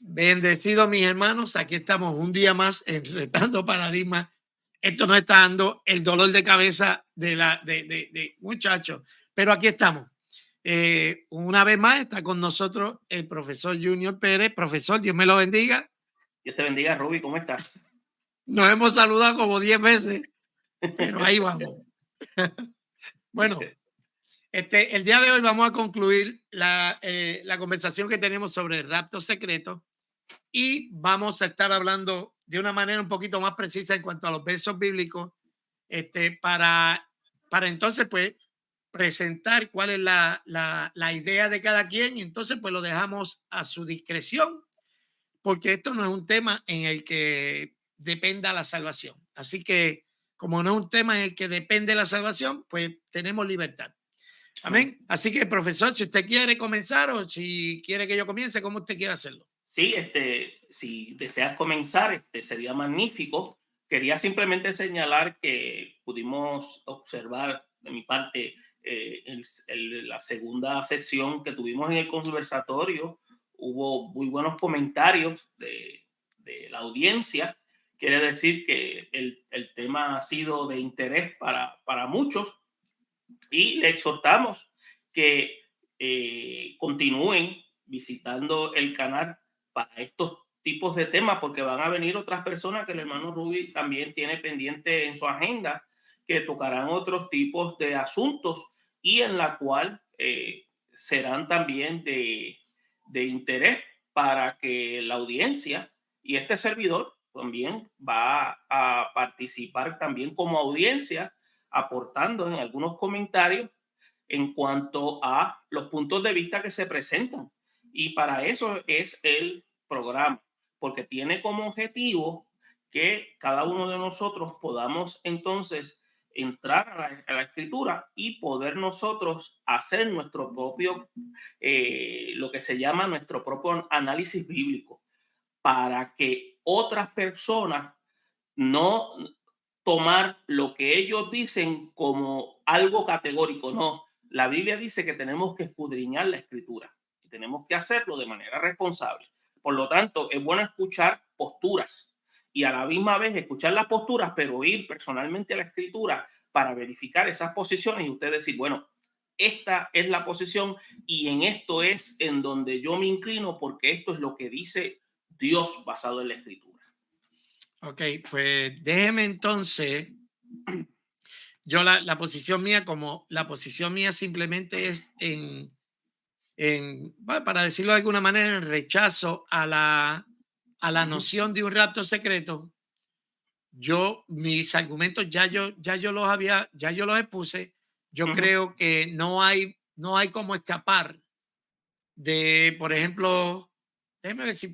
Bendecidos mis hermanos, aquí estamos un día más en Retando Paradigmas. Esto nos está dando el dolor de cabeza de muchachos, pero aquí estamos. Una vez más está con nosotros el profesor Junior Pérez. Profesor, Dios me lo bendiga. Dios te bendiga, Ruby, ¿cómo estás? Nos hemos saludado como 10 veces, pero ahí vamos. Bueno, el día de hoy vamos a concluir la conversación que tenemos sobre el rapto secreto. Y vamos a estar hablando de una manera un poquito más precisa en cuanto a los versos bíblicos, para entonces pues presentar cuál es la idea de cada quien, y entonces pues lo dejamos a su discreción, porque esto no es un tema en el que dependa la salvación. Así que como no es un tema en el que depende la salvación, pues tenemos libertad. Amén. Así que, profesor, si usted quiere comenzar o si quiere que yo comience, como usted quiera hacerlo. Sí, si deseas comenzar, sería magnífico. Quería simplemente señalar que pudimos observar de mi parte la segunda sesión que tuvimos en el conversatorio. Hubo muy buenos comentarios de la audiencia. Quiere decir que el tema ha sido de interés para muchos y le exhortamos que continúen visitando el canal para estos tipos de temas, porque van a venir otras personas que el hermano Ruby también tiene pendiente en su agenda, que tocarán otros tipos de asuntos y en la cual serán también de interés para que la audiencia y este servidor también va a participar también como audiencia, aportando en algunos comentarios en cuanto a los puntos de vista que se presentan. Y para eso es el programa, porque tiene como objetivo que cada uno de nosotros podamos entonces entrar a la escritura y poder nosotros hacer nuestro propio, lo que se llama nuestro propio análisis bíblico, para que otras personas no tomar lo que ellos dicen como algo categórico. No, la Biblia dice que tenemos que escudriñar la escritura y tenemos que hacerlo de manera responsable. Por lo tanto, es bueno escuchar posturas y a la misma vez escuchar las posturas, pero ir personalmente a la escritura para verificar esas posiciones y usted decir, bueno, esta es la posición y en esto es en donde yo me inclino porque esto es lo que dice Dios basado en la escritura. Ok, pues déjeme entonces, yo la posición mía, como la posición mía simplemente es bueno, para decirlo de alguna manera, en rechazo a la noción de un rapto secreto. Mis argumentos ya yo los expuse. Yo creo que no hay como escapar de, por ejemplo, déjeme ver si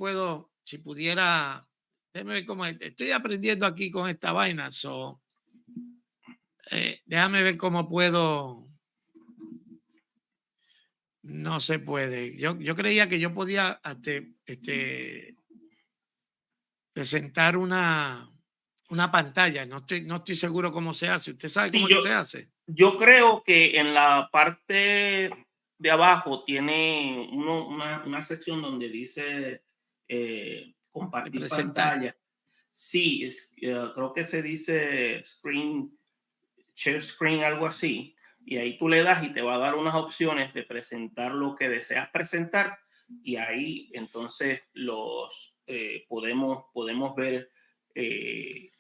pudiera, déjeme ver cómo estoy aprendiendo aquí con esta vaina. Déjame ver cómo puedo. No se puede. Yo creía que yo podía presentar una pantalla. No estoy seguro cómo se hace. ¿Usted sabe Sí, cómo es que se hace? yo creo que en la parte de abajo tiene una sección donde dice De compartir presentar. pantalla. Sí, creo que se dice screen, share screen, algo así. Y ahí tú le das y te va a dar unas opciones de presentar lo que deseas presentar. Y ahí entonces podemos ver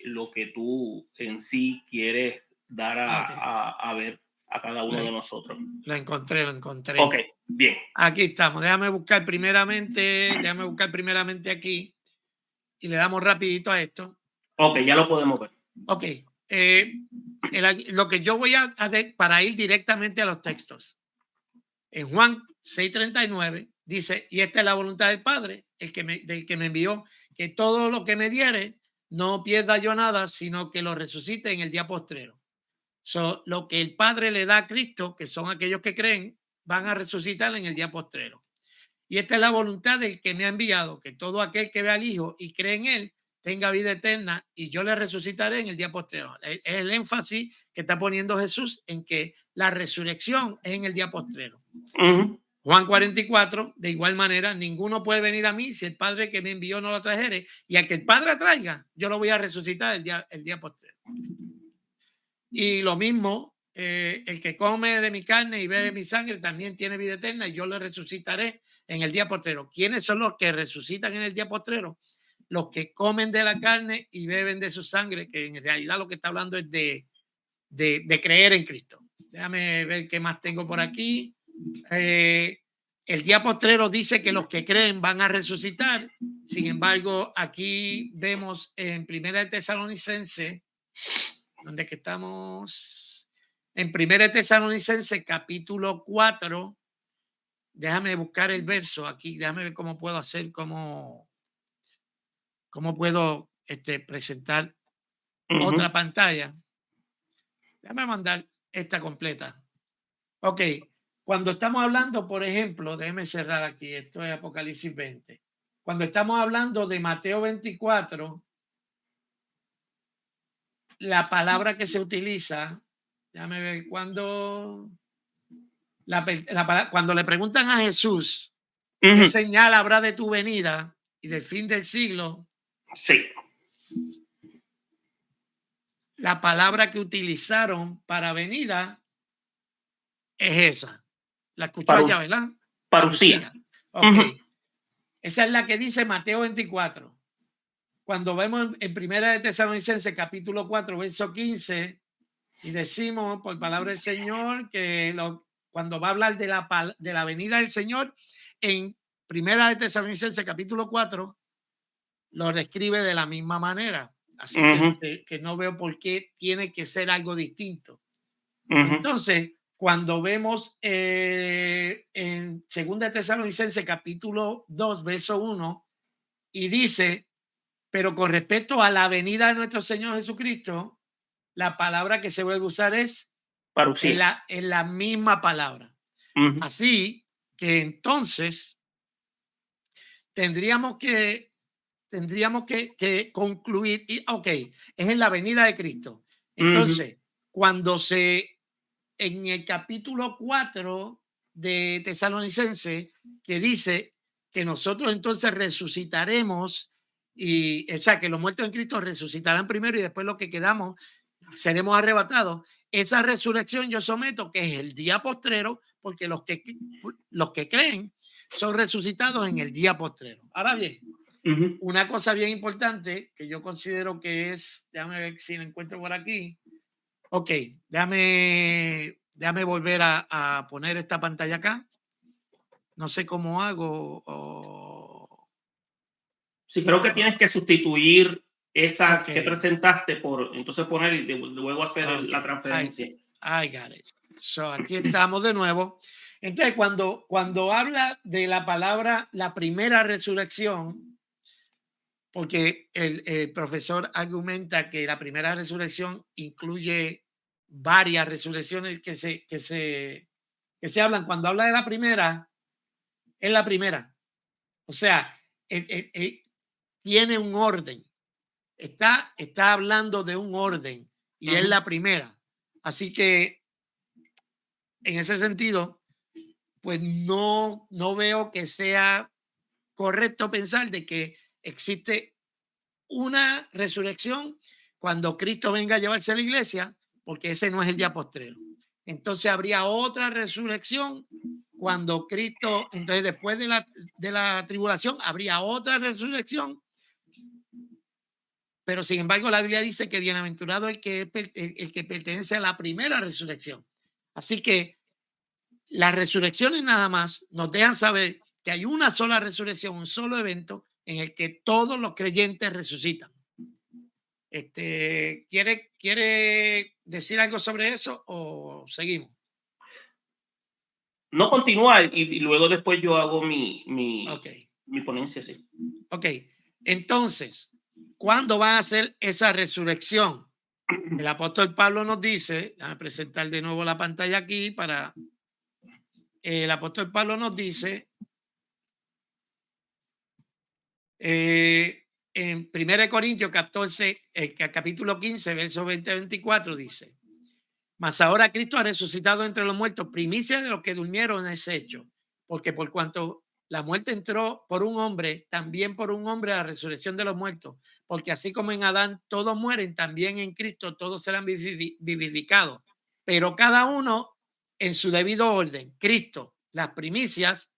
lo que tú en sí quieres dar Ok. a ver a cada uno de nosotros. Lo encontré, lo Ok, encontré. bien. Aquí estamos. Déjame buscar primeramente aquí y le damos rapidito a esto. Ok, ya lo podemos ver. Ok. Lo que yo voy a hacer para ir directamente a los textos. En Juan 6:39 dice, y esta es la voluntad del Padre, del que me envió, que todo lo que me diere, no pierda yo nada, sino que lo resucite en el día postrero. Lo que el Padre le da a Cristo, que son aquellos que creen, van a resucitar en el día postrero. Y esta es la voluntad del que me ha enviado, que todo aquel que ve al Hijo y cree en Él tenga vida eterna y yo le resucitaré en el día postrero. Es el énfasis que está poniendo Jesús en que la resurrección es en el día postrero. Ujú. Juan 44, de igual manera, ninguno puede venir a mí si el Padre que me envió no lo trajere, y al que el Padre traiga, yo lo voy a resucitar el día postrero. Y lo mismo, el que come de mi carne y bebe mi sangre también tiene vida eterna y yo le resucitaré en el día postrero. ¿Quiénes son los que resucitan en el día postrero? Los que comen de la carne y beben de su sangre, que en realidad lo que está hablando es de creer en Cristo. Déjame ver qué más tengo por aquí. El día postrero dice que los que creen van a resucitar. Sin embargo, aquí vemos en Primera de Tesalonicenses, donde que estamos, en Primera de Tesalonicenses, capítulo 4. Déjame buscar el verso aquí. Déjame ver cómo puedo hacer, cómo puedo presentar otra pantalla. Déjame mandar esta completa. Ok, cuando estamos hablando, por ejemplo, déjeme cerrar aquí, esto es Apocalipsis 20. Cuando estamos hablando de Mateo 24, la palabra que se utiliza, déjame ver, cuando le preguntan a Jesús, ¿qué señal habrá de tu venida y del fin del siglo? Sí. La palabra que utilizaron para venida es esa. La escuchó allá, ¿verdad? Parucía. Ok. Esa es la que dice Mateo 24. Cuando vemos en Primera de Tesalonicenses, capítulo 4, verso 15, y decimos por palabra del Señor que cuando va a hablar de la venida del Señor, en Primera de Tesalonicenses, capítulo 4, lo describe de la misma manera. Así que no veo por qué tiene que ser algo distinto. Entonces, cuando vemos en Segunda de Tesalonicenses, capítulo 2, verso 1, y dice, pero con respecto a la venida de nuestro Señor Jesucristo, la palabra que se vuelve a usar es parucía. Es la misma palabra. Así que entonces tendríamos que concluir, y ok, es en la venida de Cristo. Entonces, cuando en el capítulo 4 de Tesalonicenses, que dice que nosotros entonces resucitaremos, o sea, que los muertos en Cristo resucitarán primero y después los que quedamos seremos arrebatados. Esa resurrección yo someto que es el día postrero, porque los que creen son resucitados en el día postrero. Ahora bien, una cosa bien importante que yo considero que es, déjame ver si la encuentro por aquí. Ok, déjame volver a poner esta pantalla acá. No sé cómo hago. Sí, creo que tienes que sustituir esa que Okay. presentaste entonces poner y luego hacer la transferencia. I got it. So, aquí estamos de nuevo. Entonces, cuando habla de la palabra, la primera resurrección, porque el profesor argumenta que la primera resurrección incluye varias resurrecciones que se hablan. Cuando habla de la primera, es la primera. O sea, tiene un orden. Está hablando de un orden y es la primera. Así que en ese sentido, pues no veo que sea correcto pensar de que existe una resurrección cuando Cristo venga a llevarse a la iglesia, porque ese no es el día postrero. Entonces habría otra resurrección cuando Cristo, entonces después de la tribulación, habría otra resurrección. Pero sin embargo, la Biblia dice que bienaventurado el que pertenece a la primera resurrección. Así que las resurrecciones nada más nos dejan saber que hay una sola resurrección, un solo evento en el que todos los creyentes resucitan. ¿Quiere decir algo sobre eso o seguimos? No, continúa y luego después yo hago mi ponencia, sí. Ok, entonces, ¿cuándo va a ser esa resurrección? El apóstol Pablo nos dice, déjame presentar de nuevo la pantalla aquí para... El apóstol Pablo nos dice en 1 Corintios 14, capítulo 15, verso 20-24 dice, mas ahora Cristo ha resucitado entre los muertos, primicia de los que durmieron en ese hecho. porque por cuanto la muerte entró por un hombre, también por un hombre la resurrección de los muertos, porque así como en Adán todos mueren, también en Cristo todos serán vivificados, pero cada uno en su debido orden. Cristo, las primicias,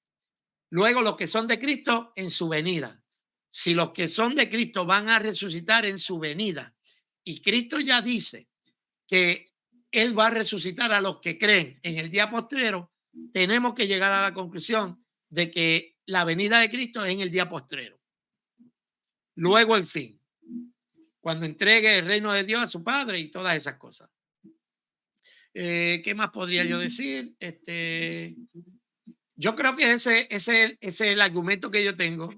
luego los que son de Cristo en su venida. Si los que son de Cristo van a resucitar en su venida, y Cristo ya dice que Él va a resucitar a los que creen en el día postrero, tenemos que llegar a la conclusión de que la venida de Cristo es en el día postrero. Luego el fin, cuando entregue el reino de Dios a su Padre y todas esas cosas. ¿Qué más podría yo decir? Yo creo que ese es el argumento que yo tengo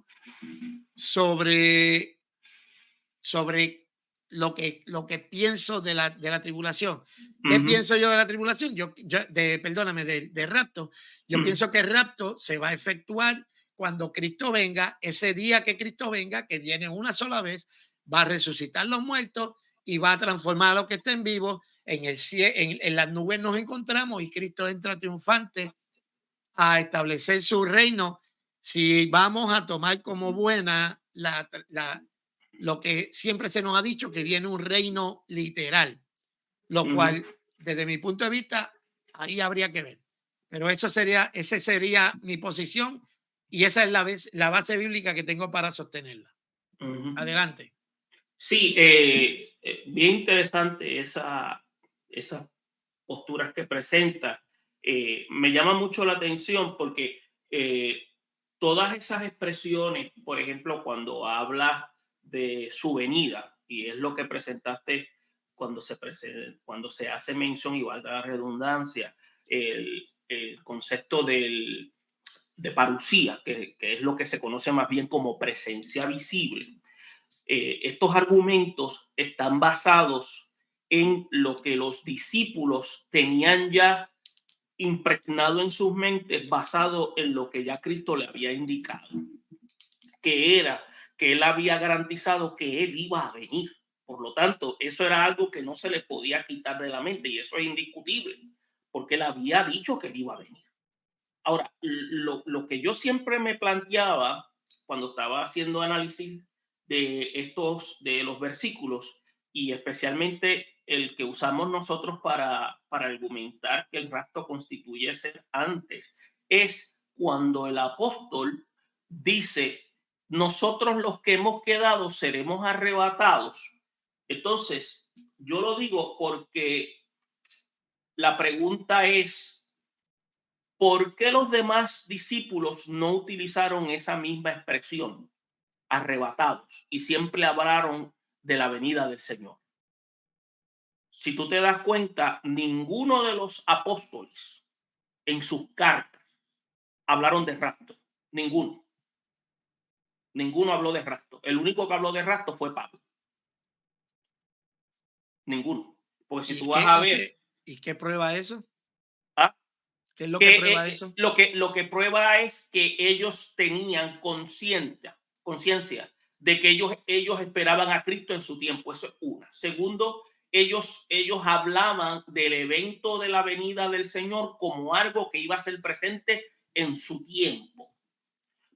sobre lo que pienso de la tribulación. ¿Qué pienso yo de la tribulación? Perdóname, de rapto. Yo pienso que el rapto se va a efectuar cuando Cristo venga, ese día que Cristo venga, que viene una sola vez, va a resucitar los muertos y va a transformar a los que estén vivos. En las nubes nos encontramos y Cristo entra triunfante a establecer su reino. Si vamos a tomar como buena lo que siempre se nos ha dicho, que viene un reino literal, lo cual, desde mi punto de vista, ahí habría que ver. Pero esa sería mi posición y esa es la base bíblica que tengo para sostenerla. Adelante. Sí, bien interesante esas posturas que presenta. Me llama mucho la atención porque todas esas expresiones, por ejemplo, cuando habla de su venida, y es lo que presentaste cuando se hace mención, igual de la redundancia, el concepto de parucía, que es lo que se conoce más bien como presencia visible. Estos argumentos están basados en lo que los discípulos tenían ya impregnado en sus mentes, basado en lo que ya Cristo le había indicado, que era que él había garantizado que él iba a venir. Por lo tanto, eso era algo que no se le podía quitar de la mente y eso es indiscutible, porque él había dicho que él iba a venir. Ahora, lo que yo siempre me planteaba cuando estaba haciendo análisis de los versículos y especialmente el que usamos nosotros para argumentar que el rapto constituye ser antes, es cuando el apóstol dice, nosotros los que hemos quedado seremos arrebatados. Entonces, yo lo digo porque la pregunta es, ¿por qué los demás discípulos no utilizaron esa misma expresión, arrebatados, y siempre hablaron de la venida del Señor? Si tú te das cuenta, ninguno de los apóstoles en sus cartas hablaron de rapto. Ninguno. Ninguno habló de rapto. El único que habló de rapto fue Pablo. Ninguno. Porque si tú vas a ver... ¿Y qué prueba eso? ¿Ah? ¿Qué es lo que prueba eso? Lo que prueba es que ellos tenían conciencia de que ellos esperaban a Cristo en su tiempo. Eso es una. Segundo, ellos hablaban del evento de la venida del Señor como algo que iba a ser presente en su tiempo.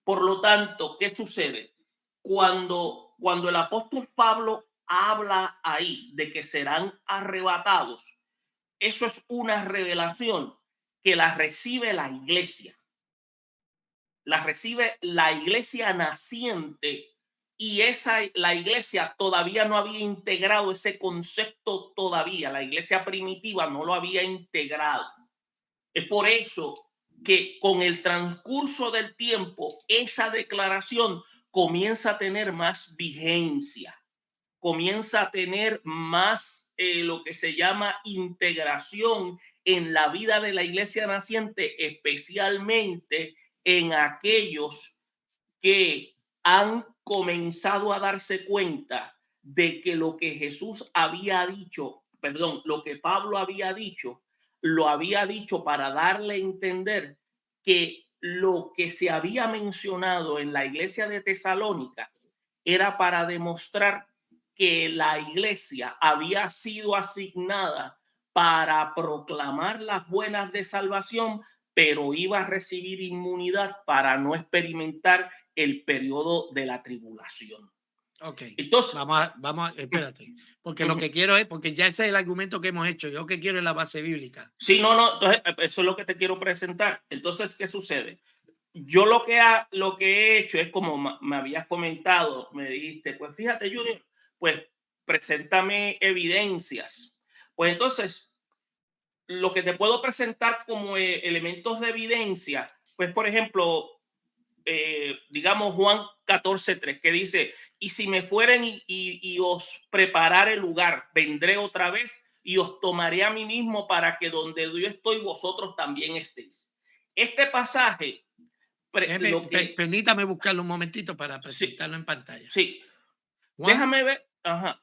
Por lo tanto, ¿qué sucede? Cuando el apóstol Pablo habla ahí de que serán arrebatados, eso es una revelación que la recibe la iglesia. La recibe la iglesia naciente y la iglesia todavía no había integrado ese concepto todavía. La iglesia primitiva no lo había integrado. Es por eso que con el transcurso del tiempo esa declaración comienza a tener más vigencia, comienza a tener más lo que se llama integración en la vida de la iglesia naciente, especialmente en aquellos que han comenzado a darse cuenta de que lo que Jesús había dicho, perdón, lo que Pablo había dicho, lo había dicho para darle a entender que lo que se había mencionado en la iglesia de Tesalónica era para demostrar que la iglesia había sido asignada para proclamar las buenas de salvación pero iba a recibir inmunidad para no experimentar el periodo de la tribulación. Ok, Entonces, espérate, porque lo ujú, que quiero es, porque ya ese es el argumento que hemos hecho, yo lo que quiero es la base bíblica. sí, no, no, entonces, eso es lo que te quiero presentar. Entonces, ¿qué sucede? Yo lo que he hecho es como me habías comentado, me dijiste, pues fíjate, Junior, pues preséntame evidencias. Pues entonces, lo que te puedo presentar como elementos de evidencia, pues por ejemplo, digamos Juan 14:3, que dice, y si me fueren y os preparare el lugar, vendré otra vez y os tomaré a mí mismo para que donde yo estoy, vosotros también estéis. Este pasaje, lo que, Permítame buscarlo un momentito para sí, presentarlo en pantalla. sí, Juan,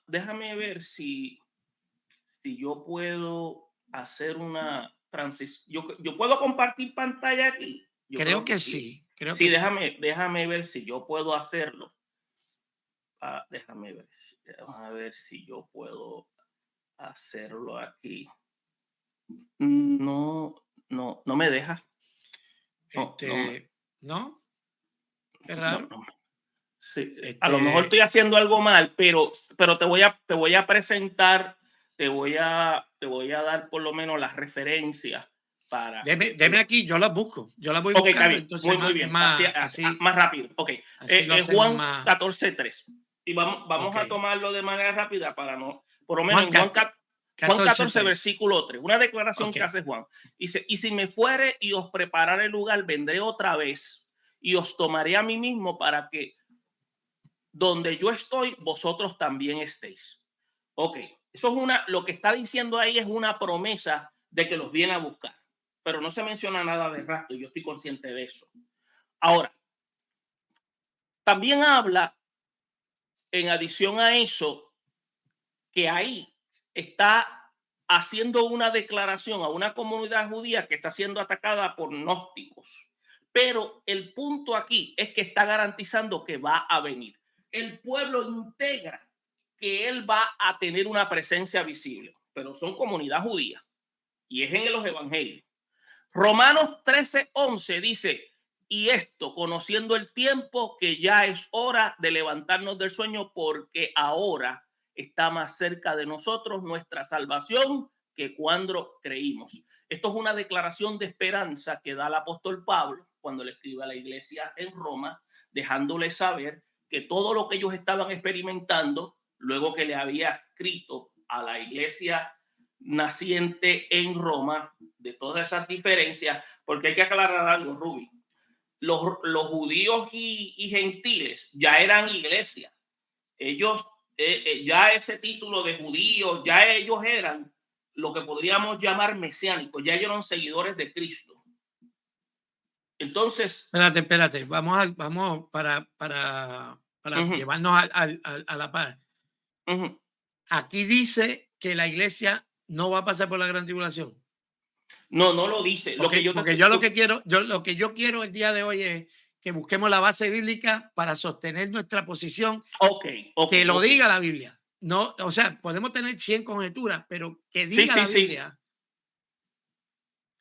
déjame ver si yo puedo hacer una transición. Yo puedo compartir pantalla aquí. Yo creo creo que que sí. sí, creo Sí, que sí. déjame ver si yo puedo hacerlo. Déjame ver si yo puedo hacerlo aquí. No, no me deja. No, ¿No? Qué no, raro. no. Sí, a lo mejor Este, estoy haciendo algo mal, pero te voy a presentar, te voy a dar por lo menos las referencias para que deme aquí, yo las busco, yo las voy Ok, está buscando, bien. entonces Muy es bien. más, así, Más rápido. Ok. así lo hacemos Juan más. 14:3. Y vamos Ok. a tomarlo de manera rápida para no, por lo menos Juan en Juan 14, 14, 3. versículo 3. Una declaración Ok. que hace Juan. Dice, y si me fuere y os preparare el lugar, vendré otra vez y os tomaré a mí mismo para que donde yo estoy, vosotros también estéis. Ok. Eso es lo que está diciendo ahí es una promesa de que los viene a buscar. Pero no se menciona nada de rapto. Yo estoy consciente de eso. Ahora, también habla, en adición a eso, que ahí está haciendo una declaración a una comunidad judía que está siendo atacada por gnósticos. Pero el punto aquí es que está garantizando que va a venir. El pueblo integra que él va a tener una presencia visible, pero son comunidad judía y es en los evangelios. Romanos 13:11 dice, y esto, conociendo el tiempo, que ya es hora de levantarnos del sueño, porque ahora está más cerca de nosotros nuestra salvación que cuando creímos. Esto es una declaración de esperanza que da el apóstol Pablo cuando le escribe a la iglesia en Roma, dejándole saber que todo lo que ellos estaban experimentando, luego que le había escrito a la iglesia naciente en Roma, de todas esas diferencias, porque hay que aclarar algo, Ruby. Los judíos y gentiles ya eran iglesia. Ellos, ya ese título de judíos, ya ellos eran lo que podríamos llamar mesiánicos, ya ellos eran seguidores de Cristo. Entonces, Espérate, vamos para uh -huh, llevarnos a la par. uh -huh. Aquí dice que la iglesia no va a pasar por la gran tribulación. No, no lo dice. Lo que Porque yo lo que yo quiero el día de hoy es que busquemos la base bíblica para sostener nuestra posición, ok, que lo ok. diga la Biblia. No, o sea, podemos tener 100 conjeturas, pero que Sí, diga sí, la sí. Biblia.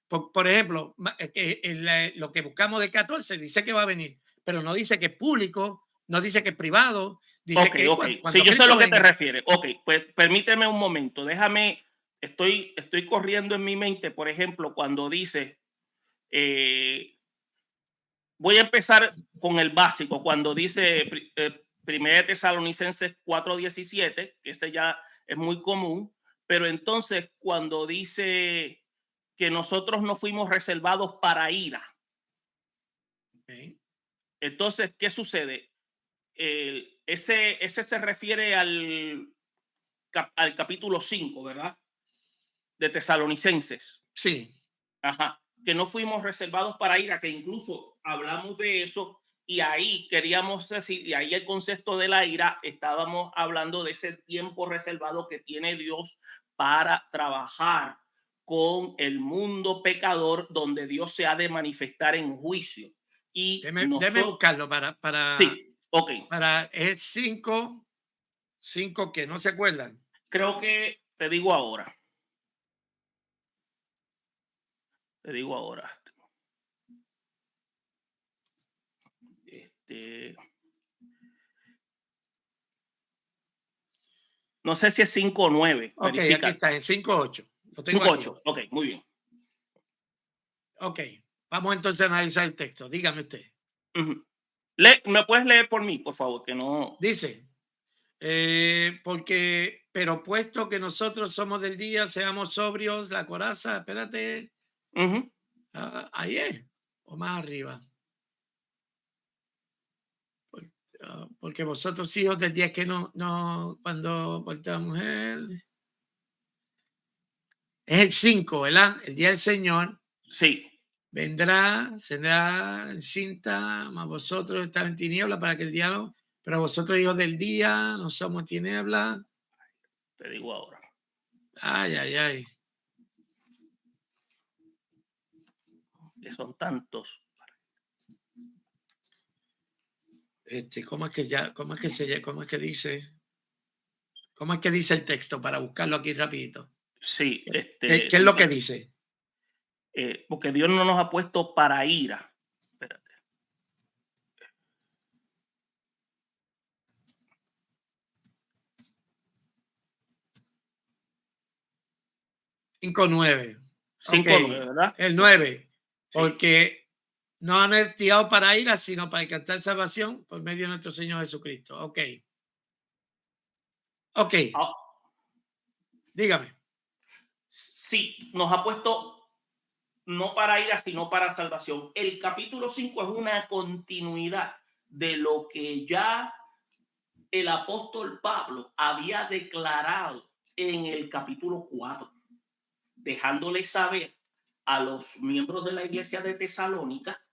Por ejemplo, lo que buscamos de 14 dice que va a venir, pero no dice que es público, no dice que es privado, dice Ok, que ok. Sí, cuando yo sé a lo Cristo que te venga. refieres. Ok, pues permíteme un momento. Estoy corriendo en mi mente, por ejemplo, cuando dice, eh, voy a empezar con el básico, cuando dice Primera de Tesalonicenses 4:17, que ese ya es muy común, pero entonces cuando dice que nosotros no fuimos reservados para ira, Okay. entonces, ¿qué sucede? Ese se refiere al capítulo 5, ¿verdad? De Tesalonicenses. Sí, Ajá. Que no fuimos reservados para ira, que incluso hablamos de eso y ahí queríamos decir, y ahí el concepto de la ira, estábamos hablando de ese tiempo reservado que tiene Dios para trabajar con el mundo pecador donde Dios se ha de manifestar en juicio. Y déme nosotros, buscarlo sí, ok, para el 5 que no se acuerdan. creo que te digo ahora. Te digo ahora. no sé si es 5 o 9. Ok, aquí Verifica. está, en 5.8. Lo tengo 5 aquí. 8. Ok, muy bien. Ok, vamos entonces a analizar el texto. Dígame usted. Ujú. ¿Me puedes leer por mí, por favor? Que no. Dice, pero puesto que nosotros somos del día, seamos sobrios, la coraza, espérate, Ujú. ahí es, o más arriba. Porque vosotros hijos del día que cuando vuelta la mujer, es el 5, ¿verdad? El día del Señor Sí, vendrá, será encinta, mas vosotros estáis en tiniebla para que el diablo, pero vosotros hijos del día, no somos tiniebla. te digo ahora. Ay, ay, ay. Que son tantos. ¿Cómo es que cómo es que dice? ¿Cómo es que dice el texto para buscarlo aquí rapidito? Sí, ¿Qué es lo que dice? porque Dios no nos ha puesto para ira. Espérate. 5:9. Ok, 5 9, ¿verdad? el Ok, 9. sí. Porque no han estirado para ira, sino para alcanzar salvación por medio de nuestro Señor Jesucristo. Ok, ok, Ah, dígame. sí, nos ha puesto no para ira, sino para salvación. El capítulo 5 es una continuidad de lo que ya el apóstol Pablo había declarado en el capítulo 4, dejándole saber a los miembros de la iglesia de Tesalónica,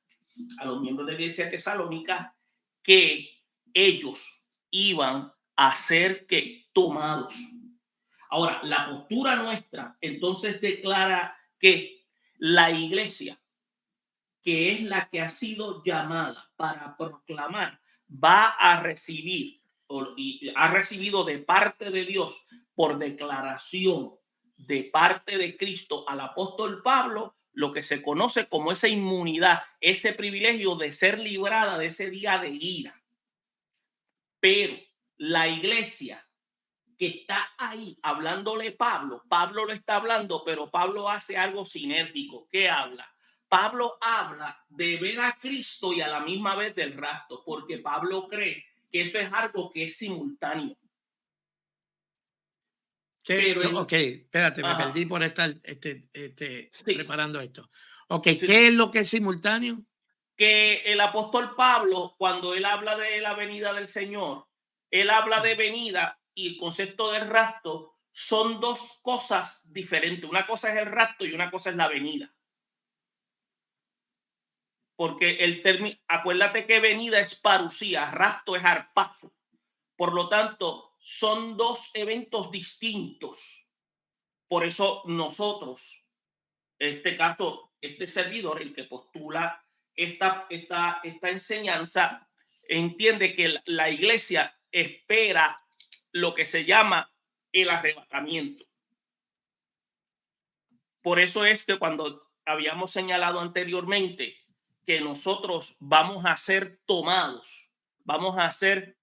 que ellos iban a ser que tomados. Ahora, la postura nuestra entonces declara que la iglesia, que es la que ha sido llamada para proclamar, va a recibir y ha recibido de parte de Dios por declaración de parte de Cristo al apóstol Pablo lo que se conoce como esa inmunidad, ese privilegio de ser librada de ese día de ira. Pero la iglesia que está ahí hablándole Pablo lo está hablando, pero Pablo hace algo sinérgico. ¿Qué habla? Pablo habla de ver a Cristo y a la misma vez del rapto, porque Pablo cree que eso es algo que es simultáneo. Pero Ok, espérate, me ajá, perdí por estar sí, preparando esto. Ok, sí, ¿qué sí. es lo que es simultáneo? Que el apóstol Pablo, cuando él habla de la venida del Señor, él habla de venida y el concepto del rapto son dos cosas diferentes. Una cosa es el rapto y una cosa es la venida. Porque el término, acuérdate que venida es parucía, rapto es arpazo. Por lo tanto, son dos eventos distintos. Por eso nosotros, en este caso, este servidor, el que postula esta enseñanza, entiende que la iglesia espera lo que se llama el arrebatamiento. Por eso es que cuando habíamos señalado anteriormente que nosotros vamos a ser tomados, vamos a ser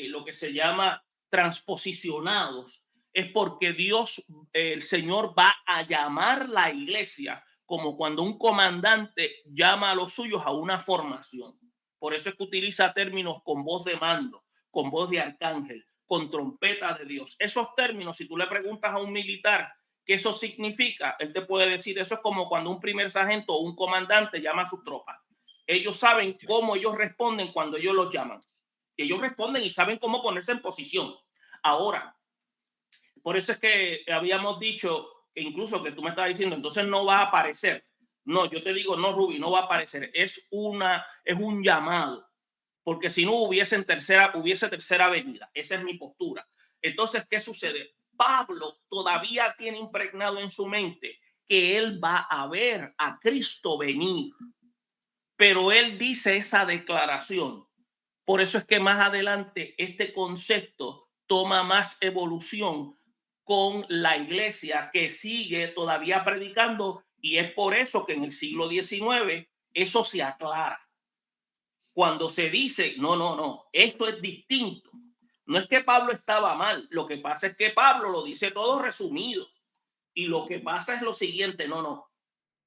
lo que se llama transposicionados, es porque Dios, el Señor va a llamar la iglesia como cuando un comandante llama a los suyos a una formación. Por eso es que utiliza términos con voz de mando, con voz de arcángel, con trompeta de Dios. Esos términos, si tú le preguntas a un militar, ¿qué eso significa? Él te puede decir, eso es como cuando un primer sargento o un comandante llama a sus tropas. Ellos saben cómo ellos responden cuando ellos los llaman. Ellos responden y saben cómo ponerse en posición. Ahora, por eso es que habíamos dicho, que incluso que tú me estabas diciendo, entonces no va a aparecer. No, yo te digo, no, Ruby, no va a aparecer. Es un llamado. Porque si no hubiese tercera venida. Esa es mi postura. Entonces, ¿qué sucede? Pablo todavía tiene impregnado en su mente que él va a ver a Cristo venir, pero él dice esa declaración. Por eso es que más adelante este concepto toma más evolución con la iglesia que sigue todavía predicando, y es por eso que en el siglo XIX eso se aclara. cuando se dice, no, no, no, esto es distinto. No es que Pablo estaba mal, lo que pasa es que Pablo lo dice todo resumido. Y lo que pasa es lo siguiente, no, no,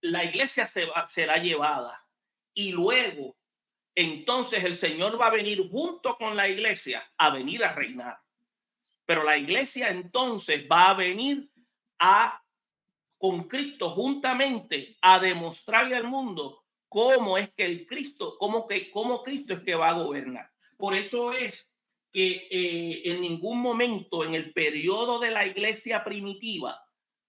la iglesia será llevada y luego entonces el Señor va a venir junto con la iglesia a venir a reinar. Pero la iglesia entonces va a venir a con Cristo juntamente a demostrarle al mundo cómo es que el Cristo, cómo Cristo es que va a gobernar. Por eso es que en ningún momento en el periodo de la iglesia primitiva,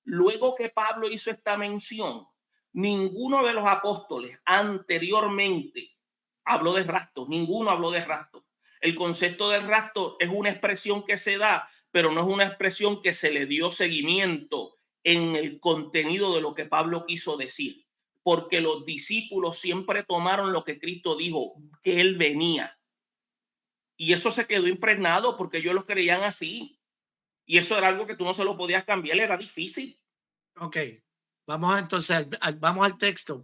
luego que Pablo hizo esta mención, ninguno de los apóstoles anteriormente habló de rapto, ninguno habló de rapto. El concepto del rapto es una expresión que se da, pero no es una expresión que se le dio seguimiento en el contenido de lo que Pablo quiso decir, porque los discípulos siempre tomaron lo que Cristo dijo, que él venía. Y eso se quedó impregnado porque ellos lo creían así. Y eso era algo que tú no se lo podías cambiar, era difícil. Ok, vamos entonces vamos al texto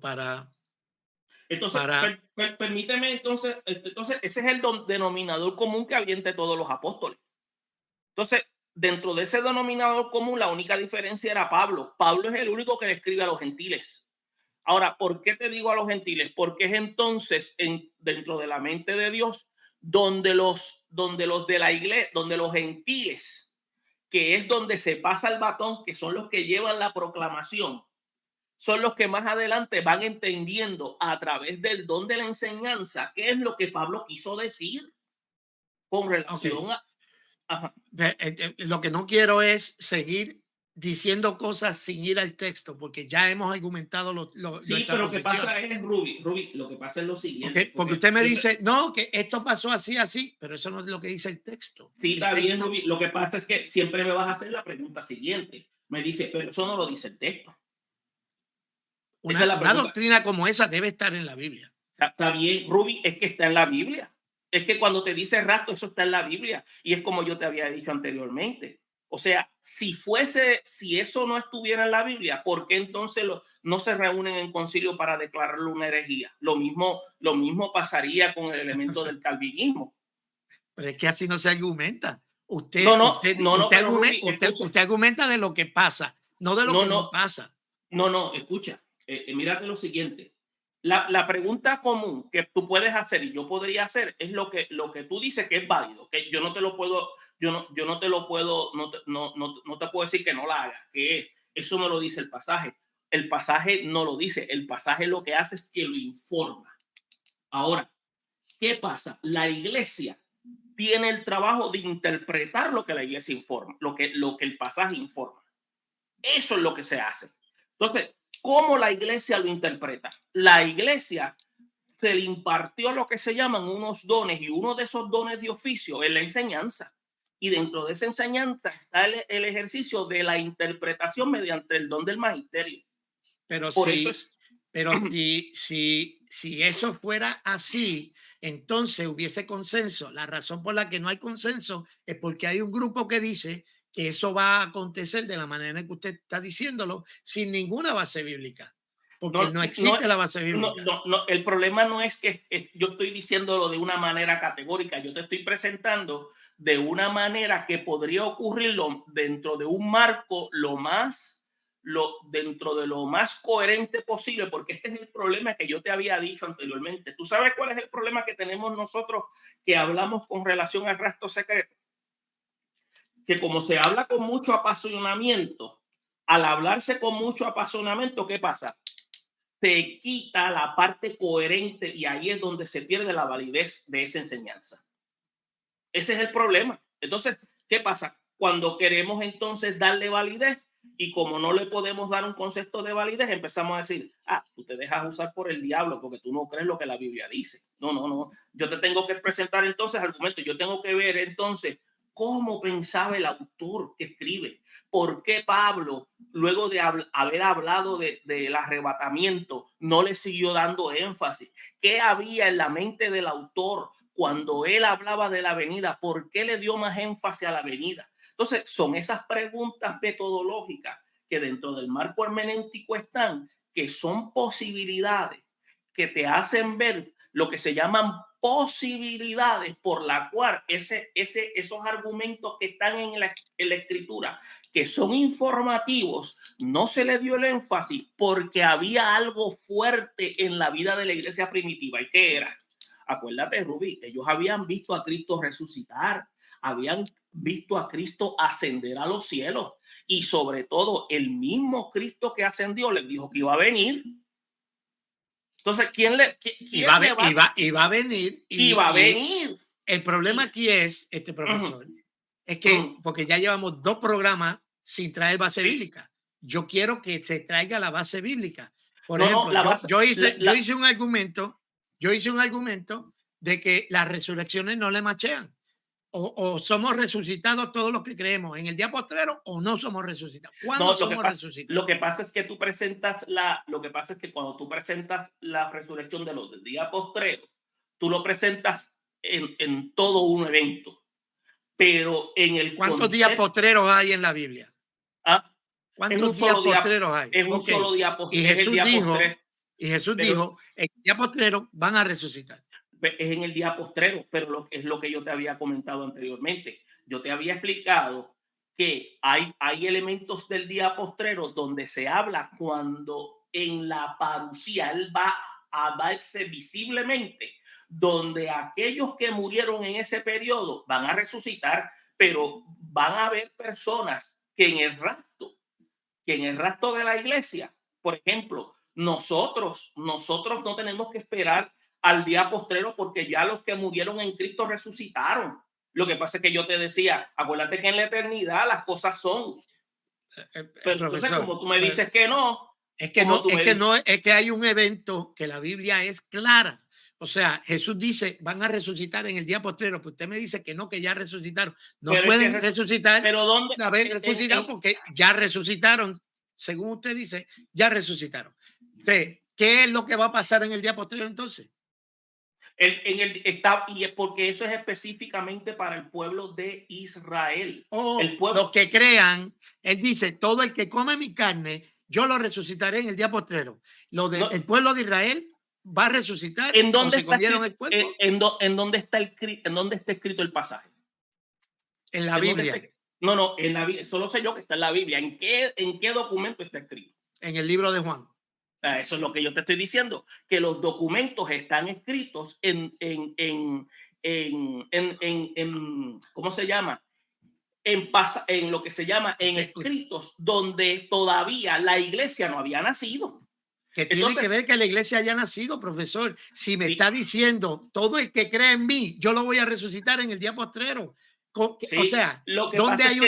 Entonces, para, permíteme entonces, ese es el denominador común que había entre todos los apóstoles. Entonces, dentro de ese denominador común, la única diferencia era Pablo. Pablo es el único que le escribe a los gentiles. Ahora, ¿por qué te digo a los gentiles? Porque es entonces dentro de la mente de Dios donde los de la iglesia, donde los gentiles, que es donde se pasa el batón, que son los que llevan la proclamación, son los que más adelante van entendiendo a través del don de la enseñanza qué es lo que Pablo quiso decir con ok, relación a... Ajá. lo que no quiero es seguir diciendo cosas sin ir al texto, porque ya hemos argumentado Sí, nuestra pero lo que posición. pasa es, Ruby, lo que pasa es lo siguiente, Porque porque usted me dice, no, que esto pasó así, así, pero eso no es lo que dice el texto. sí, El está bien, texto, Ruby. Lo que pasa es que siempre me vas a hacer la pregunta siguiente. Me dice, pero eso no lo dice el texto. Esa es la una pregunta. doctrina como esa debe estar en la Biblia. Está bien, Ruby, es que está en la Biblia. Es que cuando te dice rapto, eso está en la Biblia. Y es como yo te había dicho anteriormente. O sea, si eso no estuviera en la Biblia, ¿por qué entonces no se reúnen en concilio para declararlo una herejía? Lo mismo pasaría con el elemento del calvinismo. Pero es que así no se argumenta. No, no, no, no, pero Ruby, escucha. Usted argumenta de lo que pasa, no de lo No, que no no, pasa. no, no, escucha. Mírate lo siguiente. La pregunta común que tú puedes hacer y yo podría hacer es lo que tú dices que es válido, que yo no te lo puedo, yo no te lo puedo, no te puedo decir que no la hagas, que eso no lo dice el pasaje. El pasaje no lo dice, el pasaje lo que hace es que lo informa. Ahora, ¿qué pasa? La iglesia tiene el trabajo de interpretar lo que la iglesia informa, lo que el pasaje informa. Eso es lo que se hace. Entonces, ¿cómo la iglesia lo interpreta? La iglesia se le impartió lo que se llaman unos dones y uno de esos dones de oficio es la enseñanza. Y dentro de esa enseñanza está el ejercicio de la interpretación mediante el don del magisterio. Pero Por eso si, es... pero si eso fuera así, entonces hubiese consenso. La razón por la que no hay consenso es porque hay un grupo que dice que eso va a acontecer de la manera en que usted está diciéndolo, sin ninguna base bíblica, porque No, no no, existe la base no, bíblica. no, no, el problema no es que yo estoy diciéndolo de una manera categórica, yo te estoy presentando de una manera que podría ocurrirlo dentro de un marco dentro de lo más coherente posible, porque este es el problema que yo te había dicho anteriormente. ¿Tú sabes cuál es el problema que tenemos nosotros que hablamos con relación al rastro secreto? Que como se habla con mucho apasionamiento, al hablarse con mucho apasionamiento, ¿qué pasa? Se quita la parte coherente y ahí es donde se pierde la validez de esa enseñanza. Ese es el problema. Entonces, ¿qué pasa? Cuando queremos entonces darle validez y como no le podemos dar un concepto de validez, empezamos a decir, tú te dejas usar por el diablo porque tú no crees lo que la Biblia dice. No, no, no. Yo te tengo que presentar entonces argumentos. Yo tengo que ver entonces cómo pensaba el autor que escribe. ¿Por qué Pablo, luego de haber hablado del arrebatamiento, no le siguió dando énfasis? ¿Qué había en la mente del autor cuando él hablaba de la venida? ¿Por qué le dio más énfasis a la venida? Entonces, son esas preguntas metodológicas que dentro del marco hermenéutico están, que son posibilidades que te hacen ver lo que se llaman posibilidades por la cual esos argumentos que están en la escritura, que son informativos, no se le dio el énfasis porque había algo fuerte en la vida de la iglesia primitiva. ¿Y qué era? Acuérdate, Rubí, ellos habían visto a Cristo resucitar, habían visto a Cristo ascender a los cielos y sobre todo el mismo Cristo que ascendió les dijo que iba a venir. Entonces, ¿quién le va a venir. Va a venir. El problema aquí es, profesor, es que porque ya llevamos 2 programas sin traer base bíblica. Yo quiero que se traiga la base bíblica. Por ejemplo, yo hice un argumento de que las resurrecciones no le machean. O somos resucitados todos los que creemos en el día postrero o no somos resucitados. ¿Cuándo somos resucitados? Lo que pasa es que cuando tú presentas la resurrección de los del día postrero, tú lo presentas en todo un evento. Pero en el ¿cuántos días postreros hay en la Biblia? ¿Cuántos días postreros hay? Es un solo día postrero. Y Jesús dijo, en el día postrero van a resucitar. Es en el día postrero, pero es lo que yo te había comentado anteriormente. Yo te había explicado que hay elementos del día postrero donde se habla cuando en la parucía él va a darse visiblemente, donde aquellos que murieron en ese periodo van a resucitar, pero van a haber personas que en el rapto de la iglesia, por ejemplo, nosotros no tenemos que esperar al día postrero porque ya los que murieron en Cristo resucitaron. Lo que pasa es que yo te decía, acuérdate que en la eternidad las cosas son. Pero entonces, como tú me dices que no, es que hay un evento que la Biblia es clara. O sea, Jesús dice, van a resucitar en el día postrero, pues usted me dice que no, que ya resucitaron. No pueden resucitar, pero ¿dónde? Porque ya resucitaron. Según usted dice, ya resucitaron. Entonces, ¿qué es lo que va a pasar en el día postrero entonces? Y es porque eso es específicamente para el pueblo de Israel. Los que crean, él dice, todo el que come mi carne, yo lo resucitaré en el día postrero. El pueblo de Israel va a resucitar. ¿En dónde se comieron el cuerpo? ¿En dónde está escrito el pasaje? En la Biblia. No, en la Biblia. Solo sé yo que está en la Biblia. ¿En qué documento está escrito? En el libro de Juan. Eso es lo que yo te estoy diciendo, que los documentos están escritos en ¿cómo se llama? En lo que se llama en escritos donde todavía la iglesia no había nacido. Que tiene que ver que la iglesia haya nacido, profesor. Si me está diciendo todo el que cree en mí, yo lo voy a resucitar en el día postrero. O sea, ¿dónde hay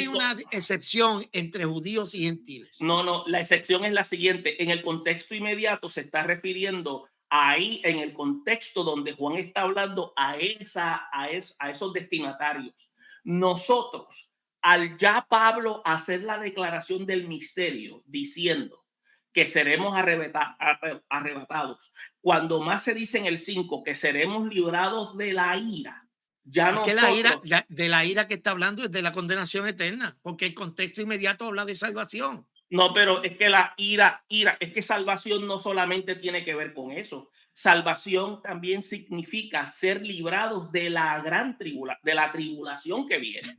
una excepción entre judíos y gentiles? No, la excepción es la siguiente. En el contexto inmediato se está refiriendo ahí, en el contexto donde Juan está hablando a esos destinatarios. Nosotros, al ya Pablo hacer la declaración del misterio, diciendo que seremos arrebatados, cuando más se dice en el 5 que seremos librados de la ira, ya no. De la ira que está hablando es de la condenación eterna, porque el contexto inmediato habla de salvación. No, pero es que la ira, es que salvación no solamente tiene que ver con eso. Salvación también significa ser librados de la tribulación que viene.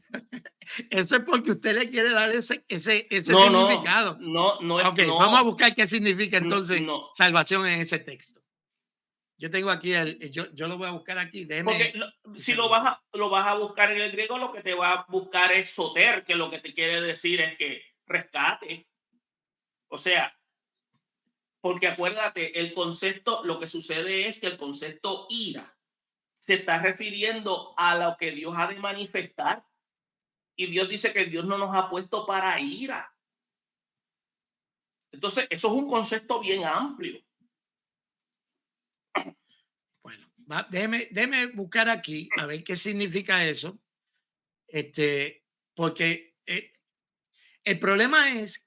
Eso es porque usted le quiere dar ese significado. No. Okay, vamos a buscar qué significa entonces salvación en ese texto. Yo tengo aquí yo lo voy a buscar aquí. Porque si lo vas a buscar en el griego, lo que te va a buscar es soter, que lo que te quiere decir es que rescate. O sea, porque acuérdate, el concepto, lo que sucede es que el concepto ira se está refiriendo a lo que Dios ha de manifestar. Y Dios dice que Dios no nos ha puesto para ira. Entonces, eso es un concepto bien amplio. Bueno, déjeme buscar aquí a ver qué significa eso. Porque el problema es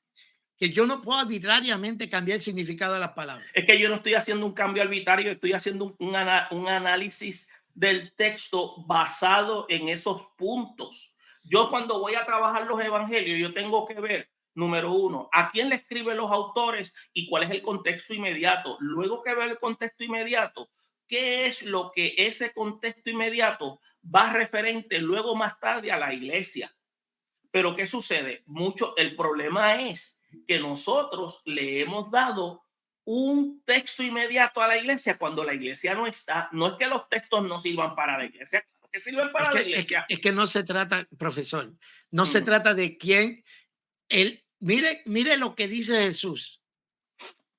que yo no puedo arbitrariamente cambiar el significado de las palabras. Es que yo no estoy haciendo un cambio arbitrario, estoy haciendo un análisis del texto basado en esos puntos. Yo cuando voy a trabajar los evangelios, yo tengo que ver, número uno, a quién le escriben los autores y cuál es el contexto inmediato. Luego que veo el contexto inmediato, qué es lo que ese contexto inmediato va referente luego más tarde a la iglesia. Pero ¿qué sucede? El problema es que nosotros le hemos dado un texto inmediato a la iglesia cuando la iglesia no está. No es que los textos no sirvan para la iglesia, claro que sirven Es para la que, es que, iglesia. es que no se trata, profesor, no se Ujú. trata de quién. Mire lo que dice Jesús.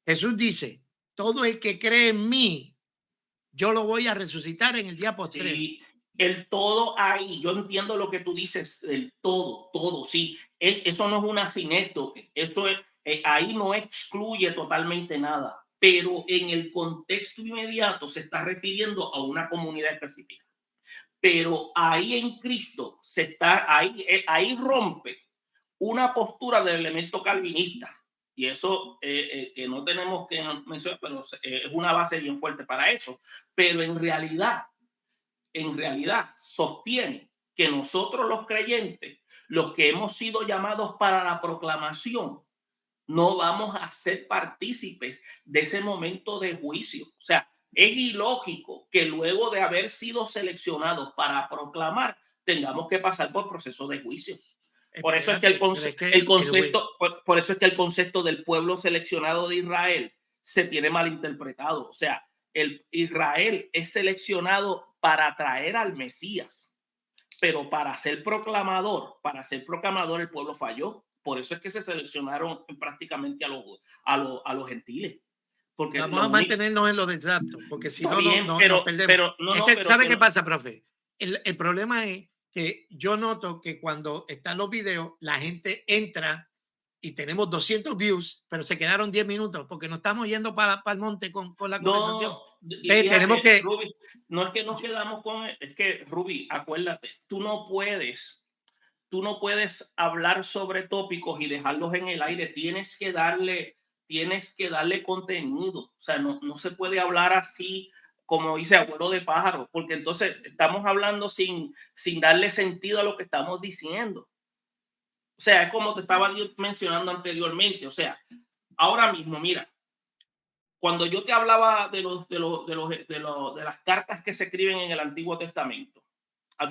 Jesús dice, todo el que cree en mí, yo lo voy a resucitar en el día postrero. Sí, el todo ahí, yo entiendo lo que tú dices, el todo, todo, sí. Eso no es una sinécdoque, eso es, ahí no excluye totalmente nada, pero en el contexto inmediato se está refiriendo a una comunidad específica. Pero ahí en Cristo ahí rompe una postura del elemento calvinista. Y eso que no tenemos que mencionar, pero es una base bien fuerte para eso. Pero en realidad sostiene que nosotros los creyentes, los que hemos sido llamados para la proclamación, no vamos a ser partícipes de ese momento de juicio. O sea, es ilógico que luego de haber sido seleccionados para proclamar, tengamos que pasar por proceso de juicio. Por eso es que Espérate, pero es que el juez, por eso es que el concepto del pueblo seleccionado de Israel se tiene mal interpretado. O sea, el Israel es seleccionado para traer al Mesías, pero para ser proclamador el pueblo falló. Por eso es que se seleccionaron prácticamente a los gentiles. Porque vamos a mantenernos en lo del rapto, porque si está no, bien, nos perdemos. no, Es no, que, pero ¿sabe que qué no, pasa, profe? El problema es que yo noto que cuando están los videos, la gente entra y tenemos 200 views, pero se quedaron 10 minutos porque nos estamos yendo para el monte con la conversación. no, y Tenemos fíjate, que, Ruby, no es que nos quedamos con, es que, Ruby, acuérdate, tú no puedes hablar sobre tópicos y dejarlos en el aire, tienes que darle contenido, o sea, no se puede hablar así como dice abuelo de pájaro, porque entonces estamos hablando sin darle sentido a lo que estamos diciendo. O sea, es como te estaba mencionando anteriormente, o sea, ahora mismo, mira, cuando yo te hablaba de las cartas que se escriben en el Antiguo Testamento,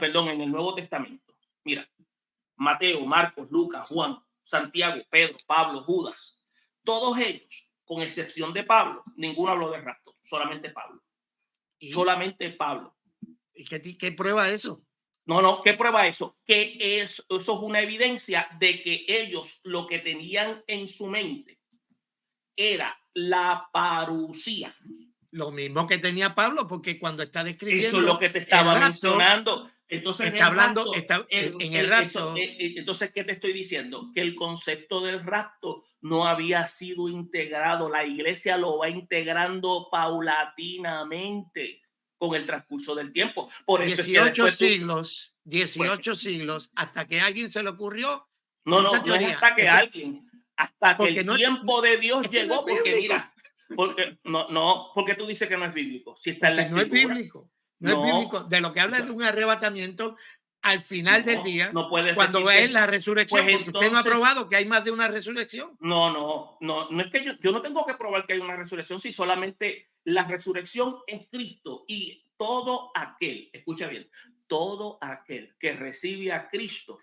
perdón, en el Nuevo Testamento, mira, Mateo, Marcos, Lucas, Juan, Santiago, Pedro, Pablo, Judas, todos ellos, con excepción de Pablo, ninguno habló de rapto, solamente Pablo. ¿y, Solamente Pablo. qué prueba eso? No, ¿qué prueba eso? Eso es una evidencia de que ellos lo que tenían en su mente era la parucía. Lo mismo que tenía Pablo, porque cuando está Eso es lo describiendo que te el estaba rapto, mencionando. Entonces, está el hablando, rapto, está en el rapto. entonces, ¿qué te estoy diciendo? Que el concepto del rapto no había sido integrado. La iglesia lo va integrando paulatinamente con el transcurso del tiempo. Por eso es que 18 después tú, siglos, pues, 18 siglos, hasta que a alguien se le ocurrió esa no es teoría. hasta que Eso, alguien, hasta que porque el no, tiempo de Dios es que no es llegó, porque bíblico, mira, porque no, porque tú dices que no es bíblico, si está en la porque no es escritura. bíblico, no es No, bíblico. De lo que habla es de un arrebatamiento al final del día, no puedes cuando decir ve que, la pues resurrección, porque usted no ha entonces, probado que hay más de una resurrección. no es que yo no tengo que probar que hay una resurrección, si solamente la resurrección es Cristo y todo aquel, escucha bien, todo aquel que recibe a Cristo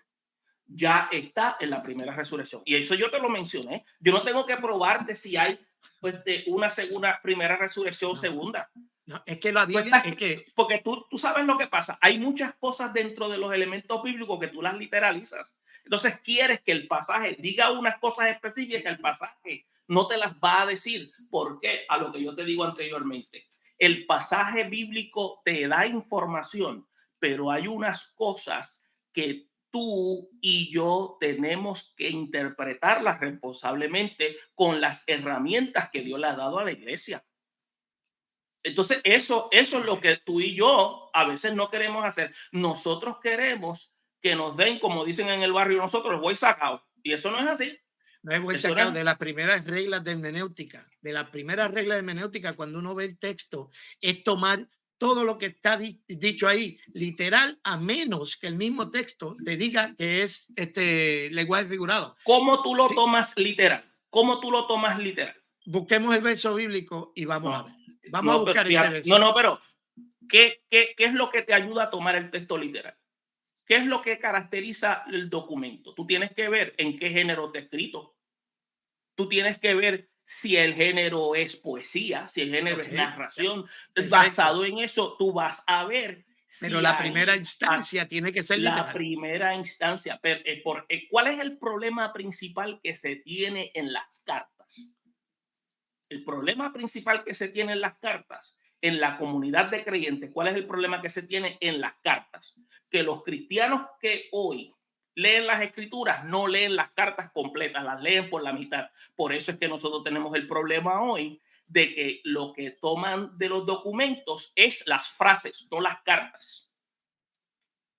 ya está en la primera resurrección. Y eso yo te lo mencioné. Yo no tengo que probarte si hay pues, una segunda, primera resurrección o No, segunda. no, es que la Tú Biblia, estás, es que porque tú sabes lo que pasa. Hay muchas cosas dentro de los elementos bíblicos que tú las literalizas. Entonces quieres que el pasaje diga unas cosas específicas que el pasaje no te las va a decir. ¿Por qué? A lo que yo te digo anteriormente. El pasaje bíblico te da información, pero hay unas cosas que tú y yo tenemos que interpretarlas responsablemente con las herramientas que Dios le ha dado a la iglesia. Entonces, eso es lo que tú y yo a veces no queremos hacer. Nosotros queremos que nos den, como dicen en el barrio, nosotros los voy sacados. Y eso no es así. no es buen Eso sacado no de las primeras reglas de hermenéutica. De las primeras reglas de hermenéutica, cuando uno ve el texto, es tomar todo lo que está dicho ahí, literal, a menos que el mismo texto te diga que es este lenguaje figurado. ¿Cómo tú lo Sí, tomas literal? ¿Cómo tú lo tomas literal? busquemos el verso bíblico y vamos a No, ver. Vamos a No, pero, buscar este fíjate, verso. pero ¿qué es lo que te ayuda a tomar el texto literal? ¿Qué es lo que caracteriza el documento? Tú tienes que ver en qué género está escrito. Tú tienes que ver si el género es poesía, si el género Ok, es narración. perfecto. Basado en eso, tú vas a ver Pero si la primera ahí instancia tiene que ser la literal. primera instancia. Pero, ¿cuál es el problema principal que se tiene en las cartas? El problema principal que se tiene en las cartas, en la comunidad de creyentes, ¿cuál es el problema que se tiene en las cartas? Que los cristianos que hoy leen las escrituras no leen las cartas completas, las leen por la mitad. Por eso es que nosotros tenemos el problema hoy de que lo que toman de los documentos es las frases, no las cartas.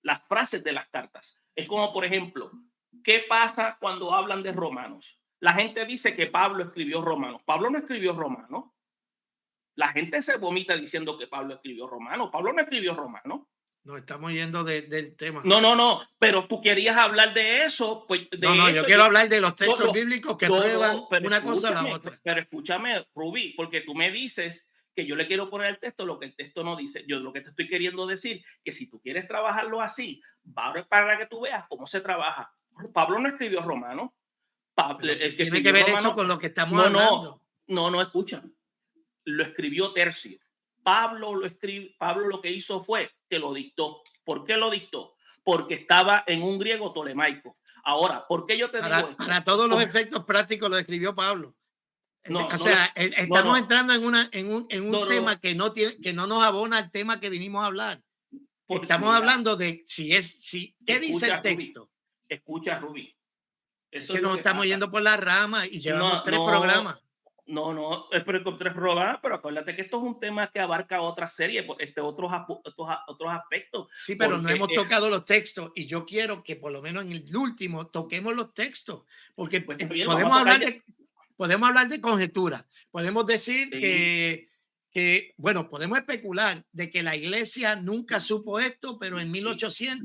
Las frases de las cartas. Es como, por ejemplo, ¿qué pasa cuando hablan de Romanos? La gente dice que Pablo escribió Romanos. Pablo no escribió Romanos. La gente se vomita diciendo que Pablo escribió Romanos. Pablo no escribió Romanos. Nos estamos yendo del tema. No, pero tú querías hablar de eso, pues No, no, de yo eso quiero hablar de los yo textos bíblicos que prueban una cosa a la otra. pero escúchame, Rubí, porque tú me dices que yo le quiero poner el texto lo que el texto no dice. Yo lo que te estoy queriendo decir que si tú quieres trabajarlo así, va para que tú veas cómo se trabaja. Pablo no escribió Romanos. Pero ¿qué El que tiene que escribió ver eso Romanos, con lo que estamos no, no, hablando? no, escucha, lo escribió Tercio. Pablo lo que hizo fue que lo dictó. ¿Por qué lo dictó? Porque estaba en un griego tolemaico. Ahora, ¿por qué yo te digo esto? Para todos los efectos prácticos lo escribió Pablo. No, O no, sea, no, estamos no, entrando en un no, tema no, que no tiene, que no nos abona al tema que vinimos a hablar. Estamos mira, hablando de si, ¿qué dice el escucha, Rubí, texto? escucha, Rubí. Es Eso que es lo nos que estamos pasa. yendo por las ramas y llevamos No, 3 programas. no, es por tres programas, pero acuérdate que esto es un tema que abarca otra serie, otros aspectos, Sí, pero no porque hemos tocado los textos y yo quiero que por lo menos en el último toquemos los textos, porque pues también vamos a tocar ya. podemos hablar de conjeturas, podemos decir Sí, bueno, podemos especular de que la iglesia nunca supo esto, pero en sí. 1800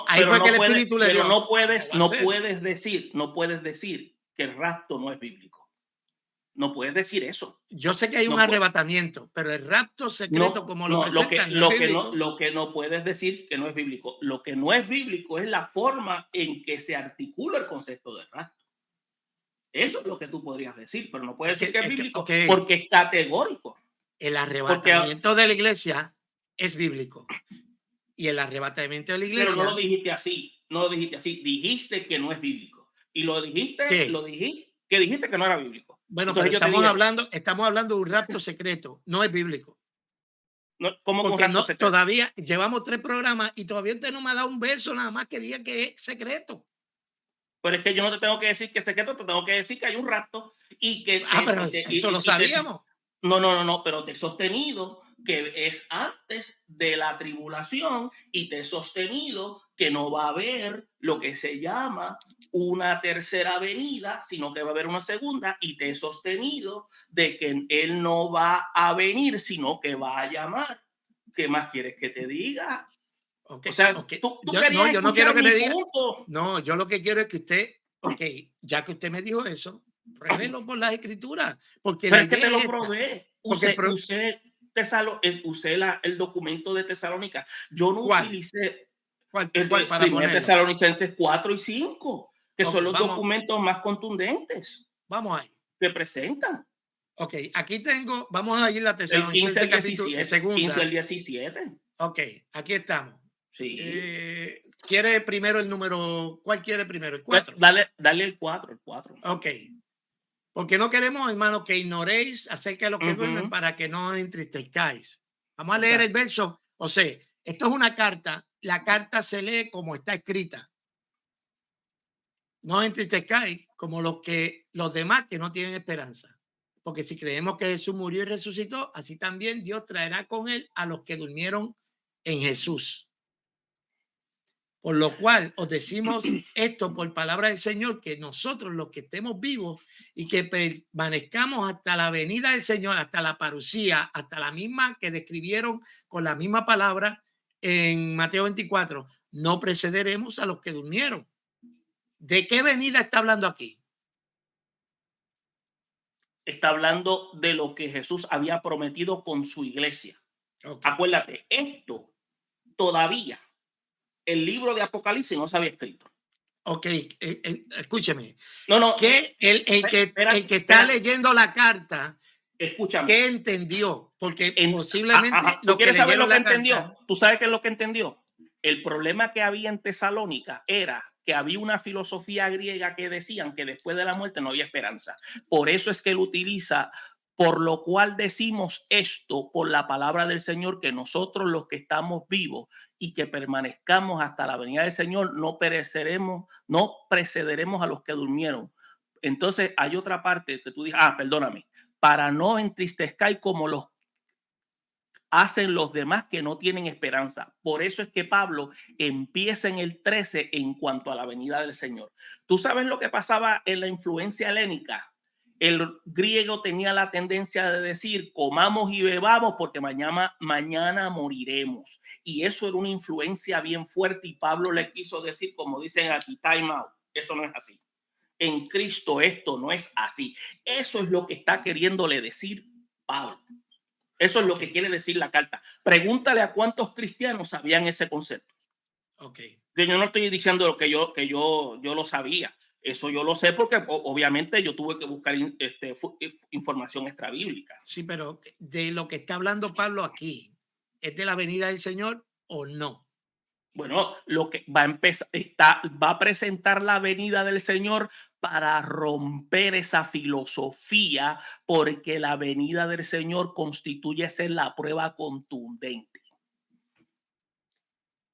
ahí Pero fue que no el puedes, Espíritu le dio. Eso no va a ser. no puedes decir que el rapto no es bíblico. No puedes decir eso. Yo sé que hay un No, arrebatamiento, pero el rapto secreto, como lo presentan, no es bíblico. lo que no puedes decir que no es bíblico. Lo que no es bíblico es la forma en que se articula el concepto de rapto. Eso es lo que tú podrías decir, pero no puedes decir que es bíblico Ok, porque es categórico. el Porque, arrebatamiento de la iglesia es bíblico. Y el arrebatamiento de la pero no lo iglesia, dijiste así, no lo dijiste así. Dijiste que no es bíblico. Y ¿qué? que dijiste que no era bíblico. Bueno, pero Entonces yo te dije, estamos hablando de un rapto secreto, no es bíblico. no, ¿cómo con Porque rapto no, secreto? todavía llevamos 3 programas y todavía usted no me ha dado un verso nada más que diga que es secreto. Pero es que yo no te tengo que decir que es secreto, te tengo que decir que hay un rapto y que Pero eso lo sabíamos. no, pero te he sostenido que es antes de la tribulación y te he sostenido que no va a haber lo que se llama una tercera venida, sino que va a haber una segunda y te he sostenido de que él no va a venir, sino que va a llamar. ¿Qué más quieres que te diga? Ok, O sea, ok. tú querías Yo no quiero escuchar que mi me diga. punto. No, yo lo que quiero es que usted, ok, ya que usted me dijo eso, pruébelo por las escrituras, porque la Pero es que te idea lo es esta. probé. Porque Usé el documento de Tesalónica. Yo no ¿cuál? utilicé ¿Cuál, el cuál de para 1 ponerlo? Tesalonicenses 4 y 5, que Ok, son los documentos más contundentes vamos ahí. que presentan. Ok, aquí tengo, vamos a ir a El 15 Tesalonicenses al capítulo 17, 15 al segunda. 17. Ok, aquí estamos. Sí. ¿Quiere primero el número? ¿Cuál quiere primero? El 4. Dale el 4, el 4. Ok, porque no queremos, hermano, que ignoréis acerca de los que duermen Ujú, para que no os entristezcáis. Vamos a leer el exacto. verso. O sea, esto es una carta. La carta se lee como está escrita. No os entristezcáis como los demás que no tienen esperanza. Porque si creemos que Jesús murió y resucitó, así también Dios traerá con él a los que durmieron en Jesús. Por lo cual os decimos esto por palabra del Señor, que nosotros los que estemos vivos y que permanezcamos hasta la venida del Señor, hasta la parucía, hasta la misma que describieron con la misma palabra en Mateo 24, no precederemos a los que durmieron. ¿De qué venida está hablando aquí? Está hablando de lo que Jesús había prometido con su iglesia. Ok, Acuérdate, esto todavía, el libro de Apocalipsis no se había escrito. ok, escúcheme, No, no, que el que está espérate, leyendo la carta, escúchame. ¿qué entendió? Porque posiblemente Ajá, ¿tú los que quieres saber leyeron lo que la carta, entendió? ¿Tú sabes qué es lo que entendió? El problema que había en Tesalónica era que había una filosofía griega que decían que después de la muerte no había esperanza. Por eso es que él utiliza, por lo cual decimos esto por la palabra del Señor, que nosotros los que estamos vivos y que permanezcamos hasta la venida del Señor, no pereceremos, no precederemos a los que durmieron. Entonces hay otra parte que tú dices, perdóname, para no entristezcáis como los hacen los demás que no tienen esperanza. Por eso es que Pablo empieza en el 13 en cuanto a la venida del Señor. ¿Tú sabes lo que pasaba en la influencia helénica? El griego tenía la tendencia de decir, comamos y bebamos porque mañana moriremos. Y eso era una influencia bien fuerte y Pablo le quiso decir, como dicen aquí, time out. Eso no es así. En Cristo esto no es así. Eso es lo que está queriéndole decir Pablo. Eso es lo ok, que quiere decir la carta. Pregúntale a cuántos cristianos sabían ese concepto. ok, Que yo no estoy diciendo lo que yo lo sabía. Eso yo lo sé porque obviamente yo tuve que buscar información extrabíblica. sí, pero de lo que está hablando Pablo aquí, ¿es de la venida del Señor o no? Bueno, lo que va a empezar, va a presentar la venida del Señor para romper esa filosofía, porque la venida del Señor constituye ser la prueba contundente.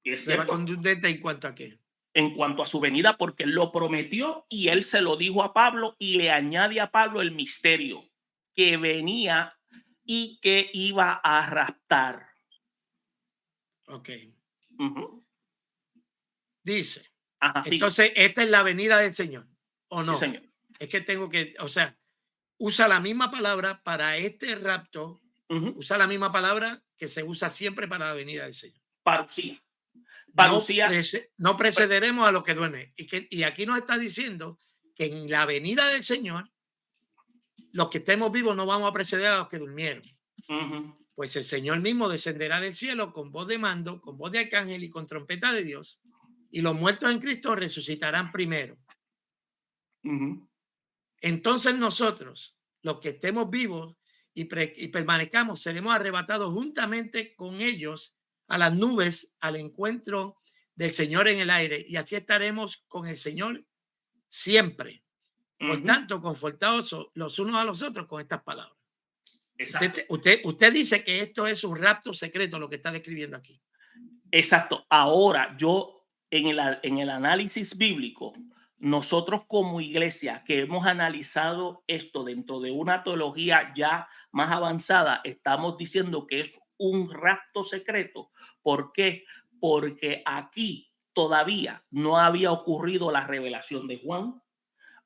Y es Prueba cierto, contundente en cuanto a qué. en cuanto a su venida, porque él lo prometió y él se lo dijo a Pablo y le añade a Pablo el misterio que venía y que iba a raptar. Ok, Ujú. dice. Ajá, diga. Entonces, esta es la venida del Señor, ¿o Sí, no? señor. Es que tengo que, o sea, usa la misma palabra para este rapto, Ujú. usa la misma palabra que se usa siempre para la venida del Señor. Parucía. No, Parucía. no pre- precederemos a los que duermen. Y aquí nos está diciendo que en la venida del Señor, los que estemos vivos no vamos a preceder a los que durmieron. Ujú, Pues el Señor mismo descenderá del cielo con voz de mando, con voz de arcángel y con trompeta de Dios. Y los muertos en Cristo resucitarán primero. ujú, Entonces nosotros, los que estemos vivos y permanezcamos, seremos arrebatados juntamente con ellos a las nubes al encuentro del Señor en el aire y así estaremos con el Señor siempre. Por ujú. tanto, confortados los unos a los otros con estas palabras. Exacto. Usted dice que esto es un rapto secreto, lo que está describiendo aquí. Exacto. Ahora, yo en el análisis bíblico, nosotros como iglesia que hemos analizado esto dentro de una teología ya más avanzada, estamos diciendo que es un rapto secreto. ¿Por qué? Porque aquí todavía no había ocurrido la revelación de Juan,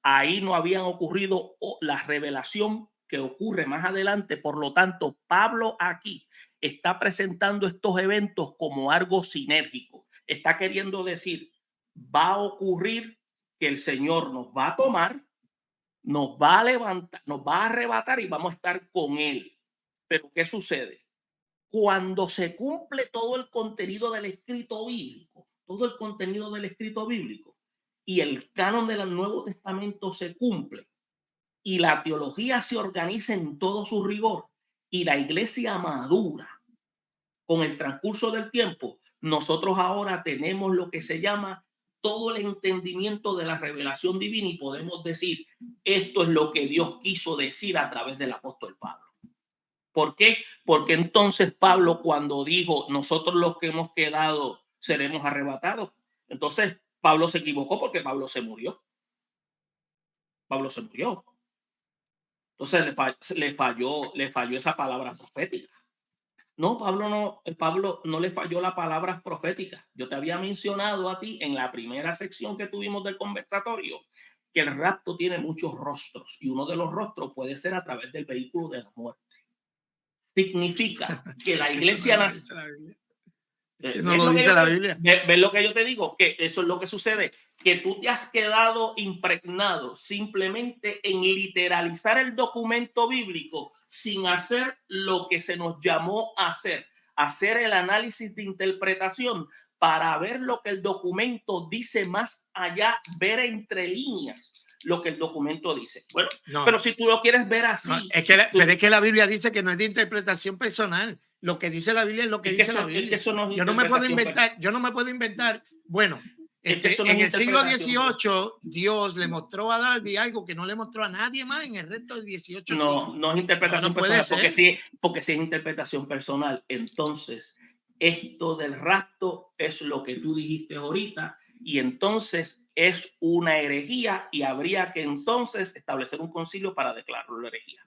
ahí no habían ocurrido la revelación que ocurre más adelante. Por lo tanto, Pablo aquí está presentando estos eventos como algo sinérgico. Está queriendo decir, va a ocurrir que el Señor nos va a tomar, nos va a levantar, nos va a arrebatar y vamos a estar con Él. Pero ¿qué sucede? Cuando se cumple todo el contenido del escrito bíblico, todo el contenido del escrito bíblico y el canon del Nuevo Testamento se cumple y la teología se organiza en todo su rigor y la iglesia madura con el transcurso del tiempo, nosotros ahora tenemos lo que se llama todo el entendimiento de la revelación divina y podemos decir, esto es lo que Dios quiso decir a través del apóstol Pablo. ¿Por qué? Porque entonces Pablo cuando dijo, nosotros los que hemos quedado seremos arrebatados, entonces Pablo se equivocó porque Pablo se murió. Pablo se murió. Entonces le falló esa palabra profética. No, Pablo no le falló la palabra profética. Yo te había mencionado a ti en la primera sección que tuvimos del conversatorio que el rapto tiene muchos rostros y uno de los rostros puede ser a través del vehículo de la muerte. Significa que Es la que eso no es iglesia lo que nace. dice la Biblia. No ¿Ves lo lo que dice yo la te, Biblia. ves lo que yo te digo? Que eso es lo que sucede, que tú te has quedado impregnado simplemente en literalizar el documento bíblico sin hacer lo que se nos llamó a hacer el análisis de interpretación para ver lo que el documento dice más allá, ver entre líneas lo que el documento dice. Bueno, No, pero si tú lo quieres ver no, así, es que si tú, pero es que la Biblia dice que no es de interpretación personal. Lo que dice la Biblia es lo que dice la es que Biblia. eso no es Yo no me puedo interpretación, inventar, yo no me puedo inventar. Bueno, es que eso no en es el siglo interpretación. XVIII, Dios le mostró a Darby algo que no le mostró a nadie más en el resto de 18 No, siglos. no es No, interpretación no puede personal, ser. porque si es interpretación personal, entonces esto del rapto es lo que tú dijiste ahorita y entonces es una herejía y habría que entonces establecer un concilio para declararlo herejía.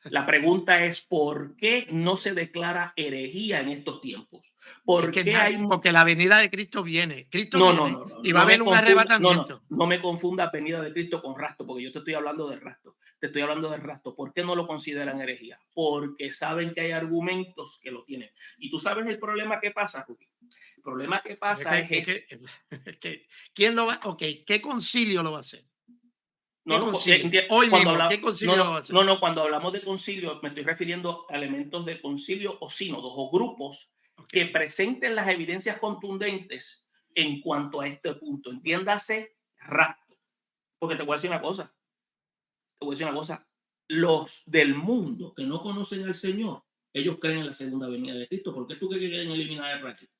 La pregunta es, ¿por qué no se declara herejía en estos tiempos? Es ¿Por que qué hay porque la venida de Cristo viene. Cristo No, no, viene no, no, y va a no haber me un confunda, arrebatamiento. no me confunda venida de Cristo con rapto, porque yo te estoy hablando de rapto, te estoy hablando de rapto. ¿Por qué no lo consideran herejía? Porque saben que hay argumentos que lo tienen. Y tú sabes el problema que pasa, Rubí. El problema que Es pasa que, es es ese. que, es que, ¿quién lo va? Ok, ¿qué concilio lo va a hacer? No, ¿Qué no, concilio? Hoy cuando mismo, hablamos, ¿qué concilio lo va a hacer? cuando hablamos de concilio, me estoy refiriendo a elementos de concilio o sínodos o grupos Ok. que presenten las evidencias contundentes en cuanto a este punto. Entiéndase rapto. Porque te voy a decir una cosa, te voy a decir una cosa, los del mundo que no conocen al Señor, ellos creen en la segunda venida de Cristo. ¿Por qué tú crees que quieren eliminar a Israel?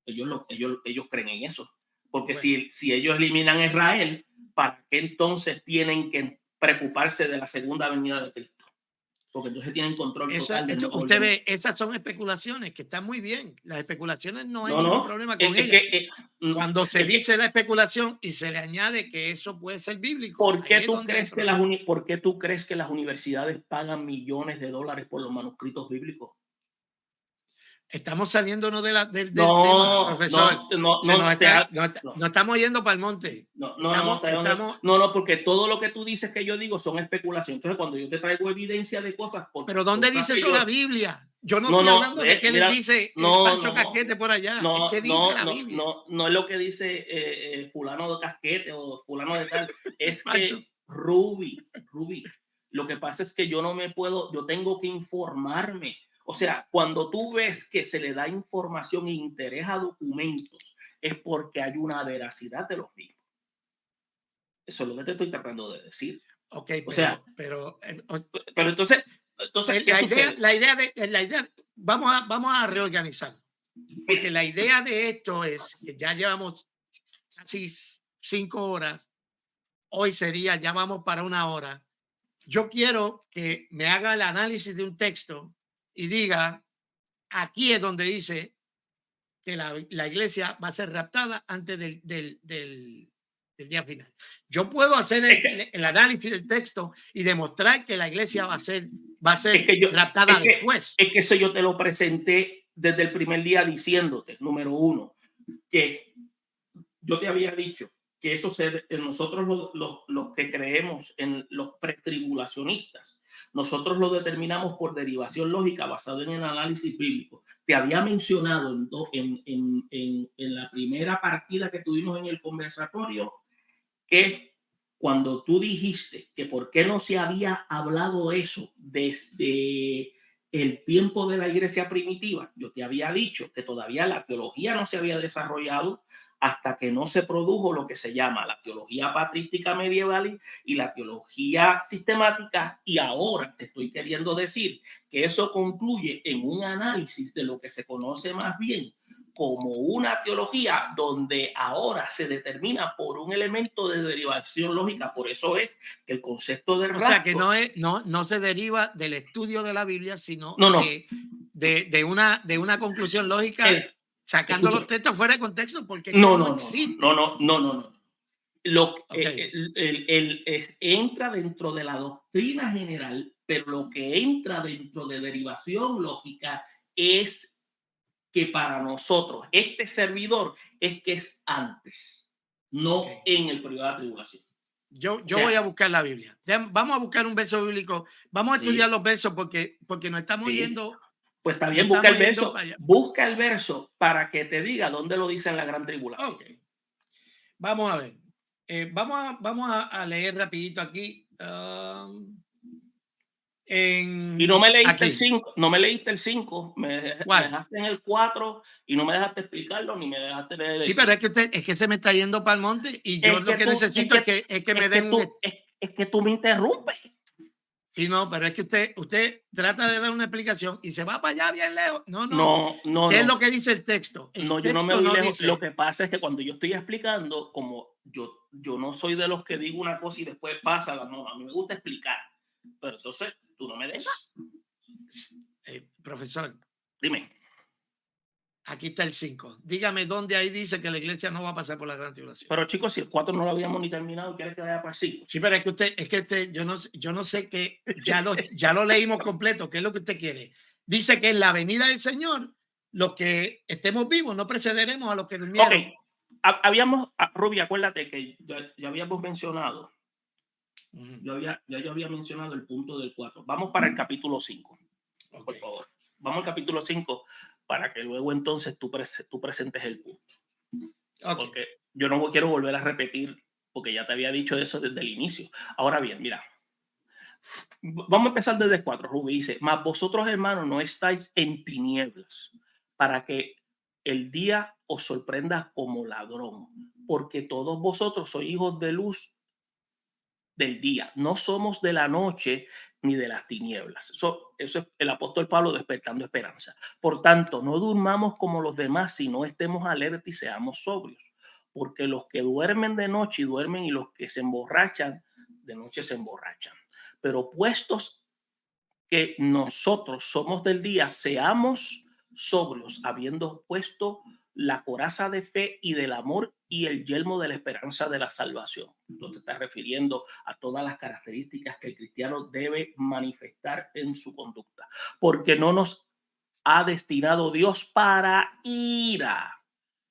Ellos creen en eso. Porque Bueno, si ellos eliminan a Israel, ¿para qué entonces tienen que preocuparse de la segunda venida de Cristo? Porque entonces tienen control total del nuevo usted orden. ve, esas son especulaciones que están muy bien. Las especulaciones no hay No, ningún no, problema es, con es ellas. que, Cuando se es que dice la especulación y se le añade que eso puede ser bíblico, ¿por ahí qué es tú donde hay crees que problema. ¿por qué tú crees que las universidades pagan millones de dólares por los manuscritos bíblicos? Estamos saliéndonos del tema, No, profesor. no, no, Se nos no, está, no, no, no estamos yendo para el monte. no, no, no, Estamos, no, no, porque todo lo que tú dices que yo digo son especulaciones. Entonces, cuando yo te traigo evidencia de cosas, por pero ¿dónde cosas dice que eso la yo, Biblia? Yo no no, estoy no, hablando de qué le mira, dice no, Pancho no, Casquete por allá. Es no, que dice no, la no, Biblia. no, no es lo que dice fulano de casquete o fulano de tal, es Pancho. que Ruby, lo que pasa es que yo no me puedo, yo tengo que informarme. O sea, cuando tú ves que se le da información e interés a documentos, es porque hay una veracidad de los mismos. Eso es lo que te estoy tratando de decir. Ok, O sea, pero pero entonces, ¿qué sucede? la idea, vamos a reorganizar. Porque Mira, la idea de esto es que ya llevamos casi 5 horas. Hoy sería, ya vamos para 1 hora. Yo quiero que me haga el análisis de un texto y diga, aquí es donde dice que la iglesia va a ser raptada antes del día final. Yo puedo hacer es que, el análisis del texto y demostrar que la iglesia va a es ser que yo, raptada después. es que eso yo te lo presenté desde el primer día diciéndote, número uno, que yo te había dicho que eso nosotros los que creemos en los pretribulacionistas, nosotros lo determinamos por derivación lógica basado en el análisis bíblico. Te había mencionado en la primera partida que tuvimos en el conversatorio que cuando tú dijiste que por qué no se había hablado eso desde el tiempo de la iglesia primitiva, yo te había dicho que todavía la teología no se había desarrollado hasta que no se produjo lo que se llama la teología patrística medieval y la teología sistemática, y ahora te estoy queriendo decir que eso concluye en un análisis de lo que se conoce más bien como una teología donde ahora se determina por un elemento de derivación lógica. Por eso es que el concepto del O sea que rapto no se deriva del estudio de la Biblia, sino no, no, de una conclusión lógica el, sacando los escúchame, textos fuera de contexto, porque es que no, no no, no, no, existe. no, no, no, no. Lo, Ok, entra dentro de la doctrina general, pero lo que entra dentro de derivación lógica es que para nosotros este servidor es que es antes, ok. no en el periodo de la tribulación. O Yo voy sea, a buscar la Biblia. Vamos a buscar un verso bíblico. Vamos a estudiar sí, los versos porque nos estamos sí, yendo Pues está No bien, estamos yendo para allá. busca el verso para que te diga dónde lo dice en la gran tribulación. Ok, vamos a ver. Vamos a leer rapidito aquí. Y no me leíste el Aquí. 5, no me leíste el 5, me ¿Cuál? dejaste en el 4 y no me dejaste explicarlo ni me dejaste leer el Sí, pero 5. es que se me está yendo para el monte y yo Es lo que que tú, necesito es que me den un. es que tú me interrumpes. Sí, no, pero es que usted trata de dar una explicación y se va para allá bien lejos. No, no. No, no, ¿Qué es no. lo que dice el texto? No, El yo no me texto voy no lejos. Lo dice. que pasa es que cuando yo estoy explicando, como yo no soy de los que digo una cosa y después pasa, no, a mí me gusta explicar. Pero entonces tú no me dejas. Profesor, Dime. aquí está el 5. Dígame dónde ahí dice que la iglesia no va a pasar por la gran tribulación. Pero chicos, si el 4 no lo habíamos ni terminado, ¿quieres que vaya para el 5? Sí, pero es que yo no sé que ya lo leímos completo. ¿Qué es lo que usted quiere? Dice que en la venida del Señor, los que estemos vivos no precederemos a los que Ok, durmieron. Ruby, acuérdate que ya habíamos mencionado, Ujú. yo había mencionado el punto del 4. Vamos para el capítulo 5, Ok, por favor. Vamos al capítulo 5 para que luego entonces tú presentes el punto. ok. Porque yo no quiero volver a repetir, porque ya te había dicho eso desde el inicio. Ahora bien, mira, vamos a empezar desde el 4. Rubí dice, mas vosotros hermanos no estáis en tinieblas para que el día os sorprenda como ladrón, porque todos vosotros sois hijos de luz del día, no somos de la noche ni de las tinieblas. Eso es el apóstol Pablo despertando esperanza. Por tanto, no durmamos como los demás, sino estemos alerta y seamos sobrios, porque los que duermen de noche y duermen y los que se emborrachan de noche se emborrachan. Pero puestos que nosotros somos del día, seamos sobrios, habiendo puesto la coraza de fe y del amor y el yelmo de la esperanza de la salvación. Entonces está refiriendo a todas las características que el cristiano debe manifestar en su conducta, porque no nos ha destinado Dios para ira,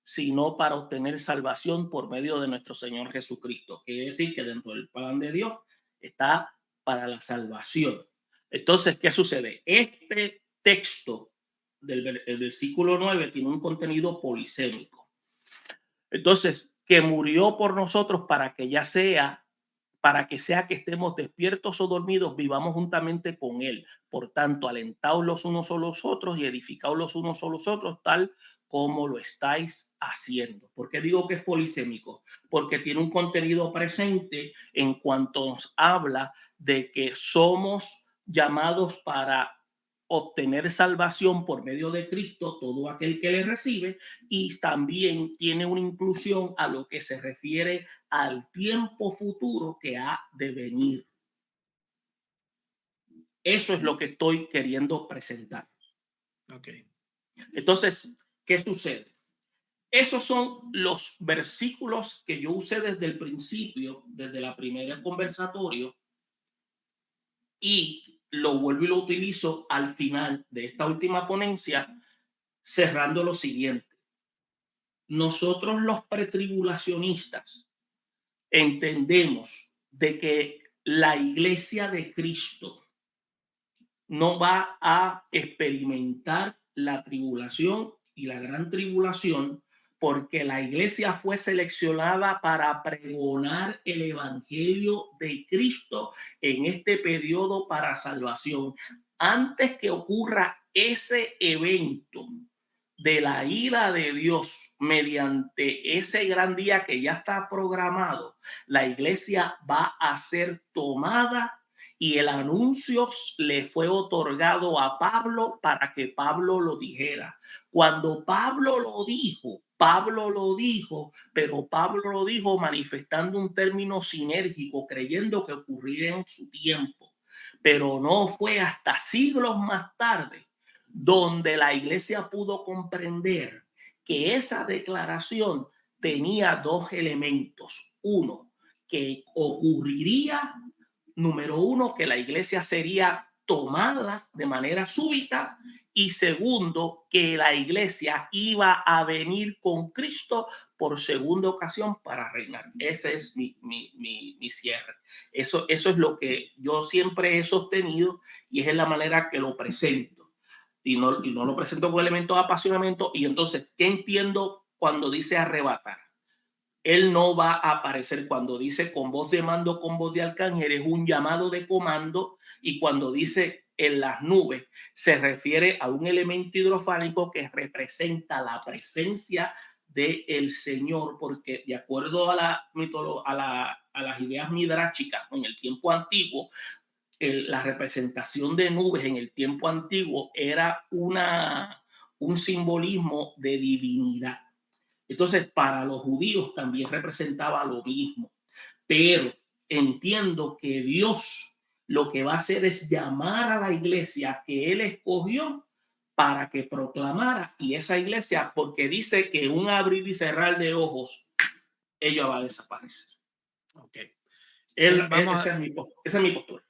sino para obtener salvación por medio de nuestro Señor Jesucristo. Quiere decir que dentro del plan de Dios está para la salvación. Entonces, ¿qué sucede? Este texto el versículo 9 tiene un contenido polisémico. Entonces, que murió por nosotros para que sea que estemos despiertos o dormidos, vivamos juntamente con Él. Por tanto, alentaos los unos a los otros y edificaos los unos a los otros, tal como lo estáis haciendo. ¿Por qué digo que es polisémico? Porque tiene un contenido presente en cuanto nos habla de que somos llamados para obtener salvación por medio de Cristo, todo aquel que le recibe, y también tiene una inclusión a lo que se refiere al tiempo futuro que ha de venir. Eso es lo que estoy queriendo presentar. Ok. Entonces, ¿qué sucede? Esos son los versículos que yo usé desde el principio, desde la primera conversatorio, y lo vuelvo y lo utilizo al final de esta última ponencia, cerrando lo siguiente. Nosotros los pretribulacionistas entendemos de que la iglesia de Cristo no va a experimentar la tribulación y la gran tribulación porque la iglesia fue seleccionada para pregonar el evangelio de Cristo en este periodo para salvación. Antes que ocurra ese evento de la ira de Dios mediante ese gran día que ya está programado, la iglesia va a ser tomada y el anuncio le fue otorgado a Pablo para que Pablo lo dijera. Cuando Pablo lo dijo, pero Pablo lo dijo manifestando un término sinérgico, creyendo que ocurriría en su tiempo. Pero no fue hasta siglos más tarde donde la iglesia pudo comprender que esa declaración tenía dos elementos. Uno, que ocurriría, número uno, que la iglesia sería tomada de manera súbita, y segundo, que la iglesia iba a venir con Cristo por segunda ocasión para reinar. Ese es mi cierre. Eso es lo que yo siempre he sostenido y es la manera que lo presento. y no lo presento con elementos de apasionamiento. Y entonces, ¿qué entiendo cuando dice arrebatar? Él no va a aparecer cuando dice con voz de mando, con voz de arcángel, es un llamado de comando. Y cuando dice en las nubes, se refiere a un elemento hidrofánico que representa la presencia del Señor, porque de acuerdo a a las ideas midráchicas en el tiempo antiguo, la representación de nubes en el tiempo antiguo era un simbolismo de divinidad. Entonces, para los judíos también representaba lo mismo, pero entiendo que Dios lo que va a hacer es llamar a la iglesia que él escogió para que proclamara, y esa iglesia, porque dice que un abrir y cerrar de ojos, ella va a desaparecer. Ok. Esa es mi postura.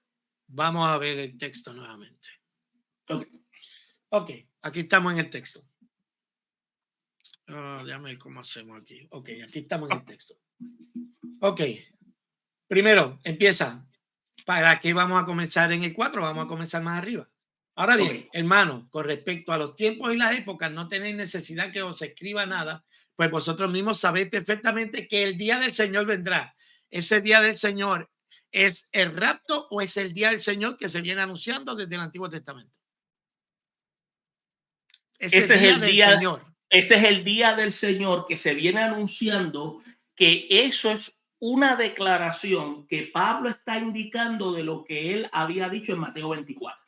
Vamos a ver el texto nuevamente. Ok. Ok, aquí estamos en el texto. Déjame ver cómo hacemos aquí. Ok, aquí estamos en el texto. Ok, primero empieza. ¿Para qué vamos a comenzar en el 4? Vamos a comenzar más arriba. Ahora bien, Ok. hermanos, con respecto a los tiempos y las épocas, no tenéis necesidad que os escriba nada, pues vosotros mismos sabéis perfectamente que el día del Señor vendrá. Ese día del Señor ¿es el rapto o es el día del Señor que se viene anunciando desde el Antiguo Testamento? Ese Ese es día el del día, Señor. ese es el día del Señor que se viene anunciando, que eso es una declaración que Pablo está indicando de lo que él había dicho en Mateo 24.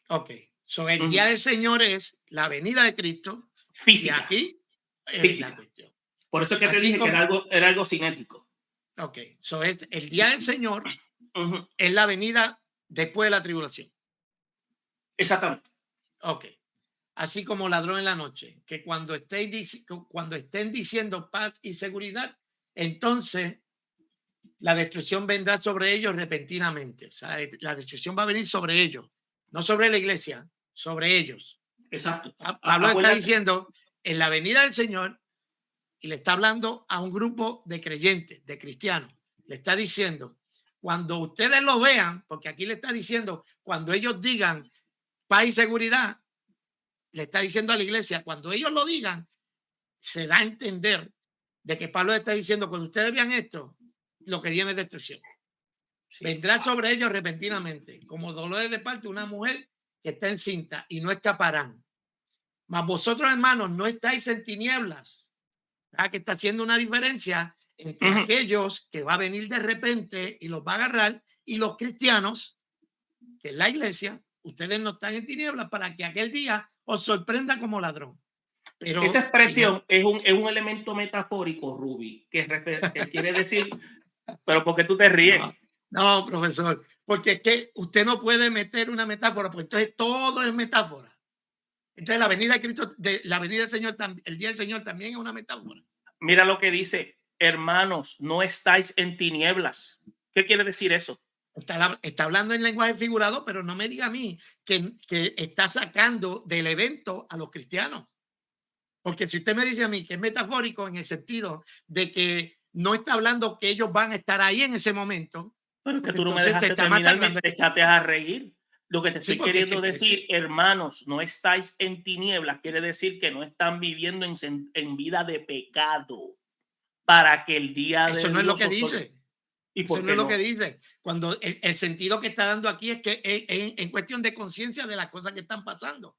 Ok, so el día del Señor es la venida de Cristo y Física, aquí es la física. cuestión. Por eso es que te Así dije que como, era algo sinérgico. ok, so es el día del Señor Ujú. es la venida después de la tribulación. Exactamente. Ok, así como ladrón en la noche, que cuando estén diciendo paz y seguridad, entonces la destrucción vendrá sobre ellos repentinamente. O sea, la destrucción va a venir sobre ellos, no sobre la iglesia, sobre ellos. Exacto. Pablo está Acuérdate. diciendo en la venida del Señor y le está hablando a un grupo de creyentes, de cristianos. Le está diciendo, cuando ustedes lo vean, porque aquí le está diciendo, cuando ellos digan paz y seguridad, le está diciendo a la iglesia, cuando ellos lo digan, se da a entender de que Pablo está diciendo, cuando ustedes vean esto, lo que viene es destrucción. Sí. Vendrá sobre ellos repentinamente, como dolores de parto de una mujer que está encinta y no escaparán. Mas vosotros, hermanos, no estáis en tinieblas. Que está haciendo una diferencia entre Ujú. aquellos que va a venir de repente y los va a agarrar y los cristianos, que es la iglesia, ustedes no están en tinieblas para que aquel día os sorprenda como ladrón. Esa Pero expresión es un elemento metafórico, Ruby, que quiere decir, pero porque tú te ríes. no, no, profesor, porque es que usted no puede meter una metáfora, porque entonces todo es metáfora. Entonces la venida de Cristo, la venida del Señor, el día del Señor también es una metáfora. Mira lo que dice, hermanos, no estáis en tinieblas. ¿Qué quiere decir eso? Está hablando en lenguaje figurado, pero no me diga a mí que está sacando del evento a los cristianos. Porque si usted me dice a mí que es metafórico en el sentido de que no está hablando que ellos van a estar ahí en ese momento, Pero es que pues tú no me entonces te dejaste está terminar, masacrando. te echaste a reír. Lo que te Sí, estoy porque queriendo decir, hermanos, no estáis en tinieblas, quiere decir que no están viviendo en vida de pecado para que el día eso de no es lo Dios que os dice. ¿Y Eso por no es qué lo que no? dice. Cuando el sentido que está dando aquí es que en cuestión de conciencia de las cosas que están pasando,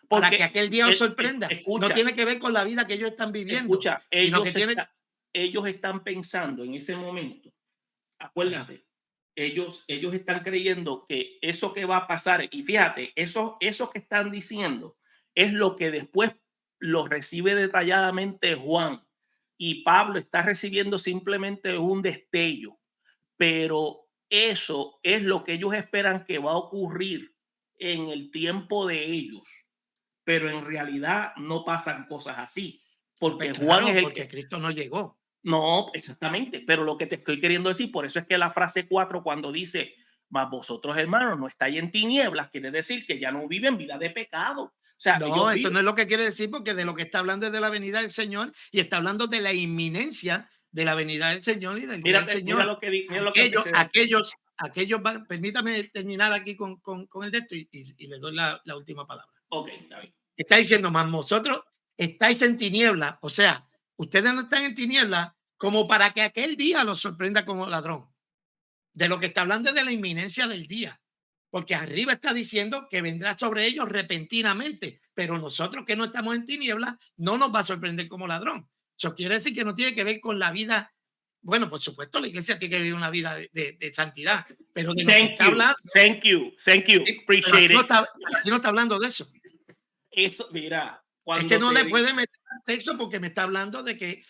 para que Porque, aquel día os sorprenda. No escucha, tiene que ver con la vida que ellos están viviendo, escucha, sino que tiene. ellos están pensando en ese momento, Ajá. acuérdate, ellos están creyendo que eso que va a pasar, y fíjate, eso que están diciendo es lo que después lo recibe detalladamente Juan, y Pablo está recibiendo simplemente un destello, pero eso es lo que ellos esperan que va a ocurrir en el tiempo de ellos, pero en realidad no pasan cosas así, Pues porque Juan es claro, el porque que... Cristo no llegó. No, exactamente, pero lo que te estoy queriendo decir, por eso es que la frase 4 cuando dice, mas vosotros hermanos no estáis en tinieblas, quiere decir que ya no viven vida de pecado. O sea, No, ellos eso viven... no es lo que quiere decir, porque de lo que está hablando es de la venida del Señor y está hablando de la inminencia de la venida del Señor y del día del Mira Señor. lo que, mira lo que empecé. Aquellos van, permítame terminar aquí con el de esto y le doy la última palabra. Ok, David. Está diciendo, más vosotros estáis en tinieblas. O sea, ustedes no están en tinieblas como para que aquel día los sorprenda como ladrón. De lo que está hablando es de la inminencia del día. Porque arriba está diciendo que vendrá sobre ellos repentinamente. Pero nosotros que no estamos en tinieblas, no nos va a sorprender como ladrón. Eso quiere decir que no tiene que ver con la vida. Bueno, por supuesto, la iglesia tiene que vivir una vida de santidad. Pero de lo que está hablando. Thank you. Pero Appreciate it. aquí no está hablando de eso. Eso, mira, Es que cuando no te le puede meter texto porque me está hablando de que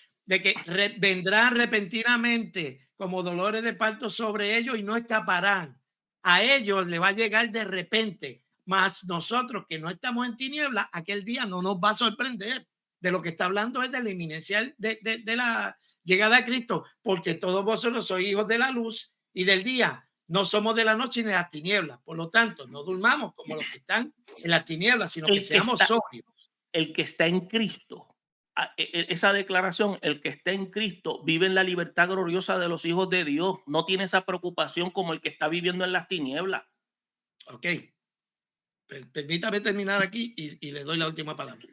vendrán repentinamente como dolores de parto sobre ellos y no escaparán. A ellos le va a llegar de repente, mas nosotros que no estamos en tinieblas, aquel día no nos va a sorprender. De lo que está hablando es de la inminencia de la llegada de Cristo, porque todos vosotros sois hijos de la luz y del día. No somos de la noche ni de las tinieblas. Por lo tanto, no durmamos como los que están en las tinieblas, sino que el que seamos está, sobrios. el que está en Cristo, esa declaración, el que está en Cristo vive en la libertad gloriosa de los hijos de Dios. No tiene esa preocupación como el que está viviendo en las tinieblas. Ok, permítame terminar aquí y le doy la última palabra.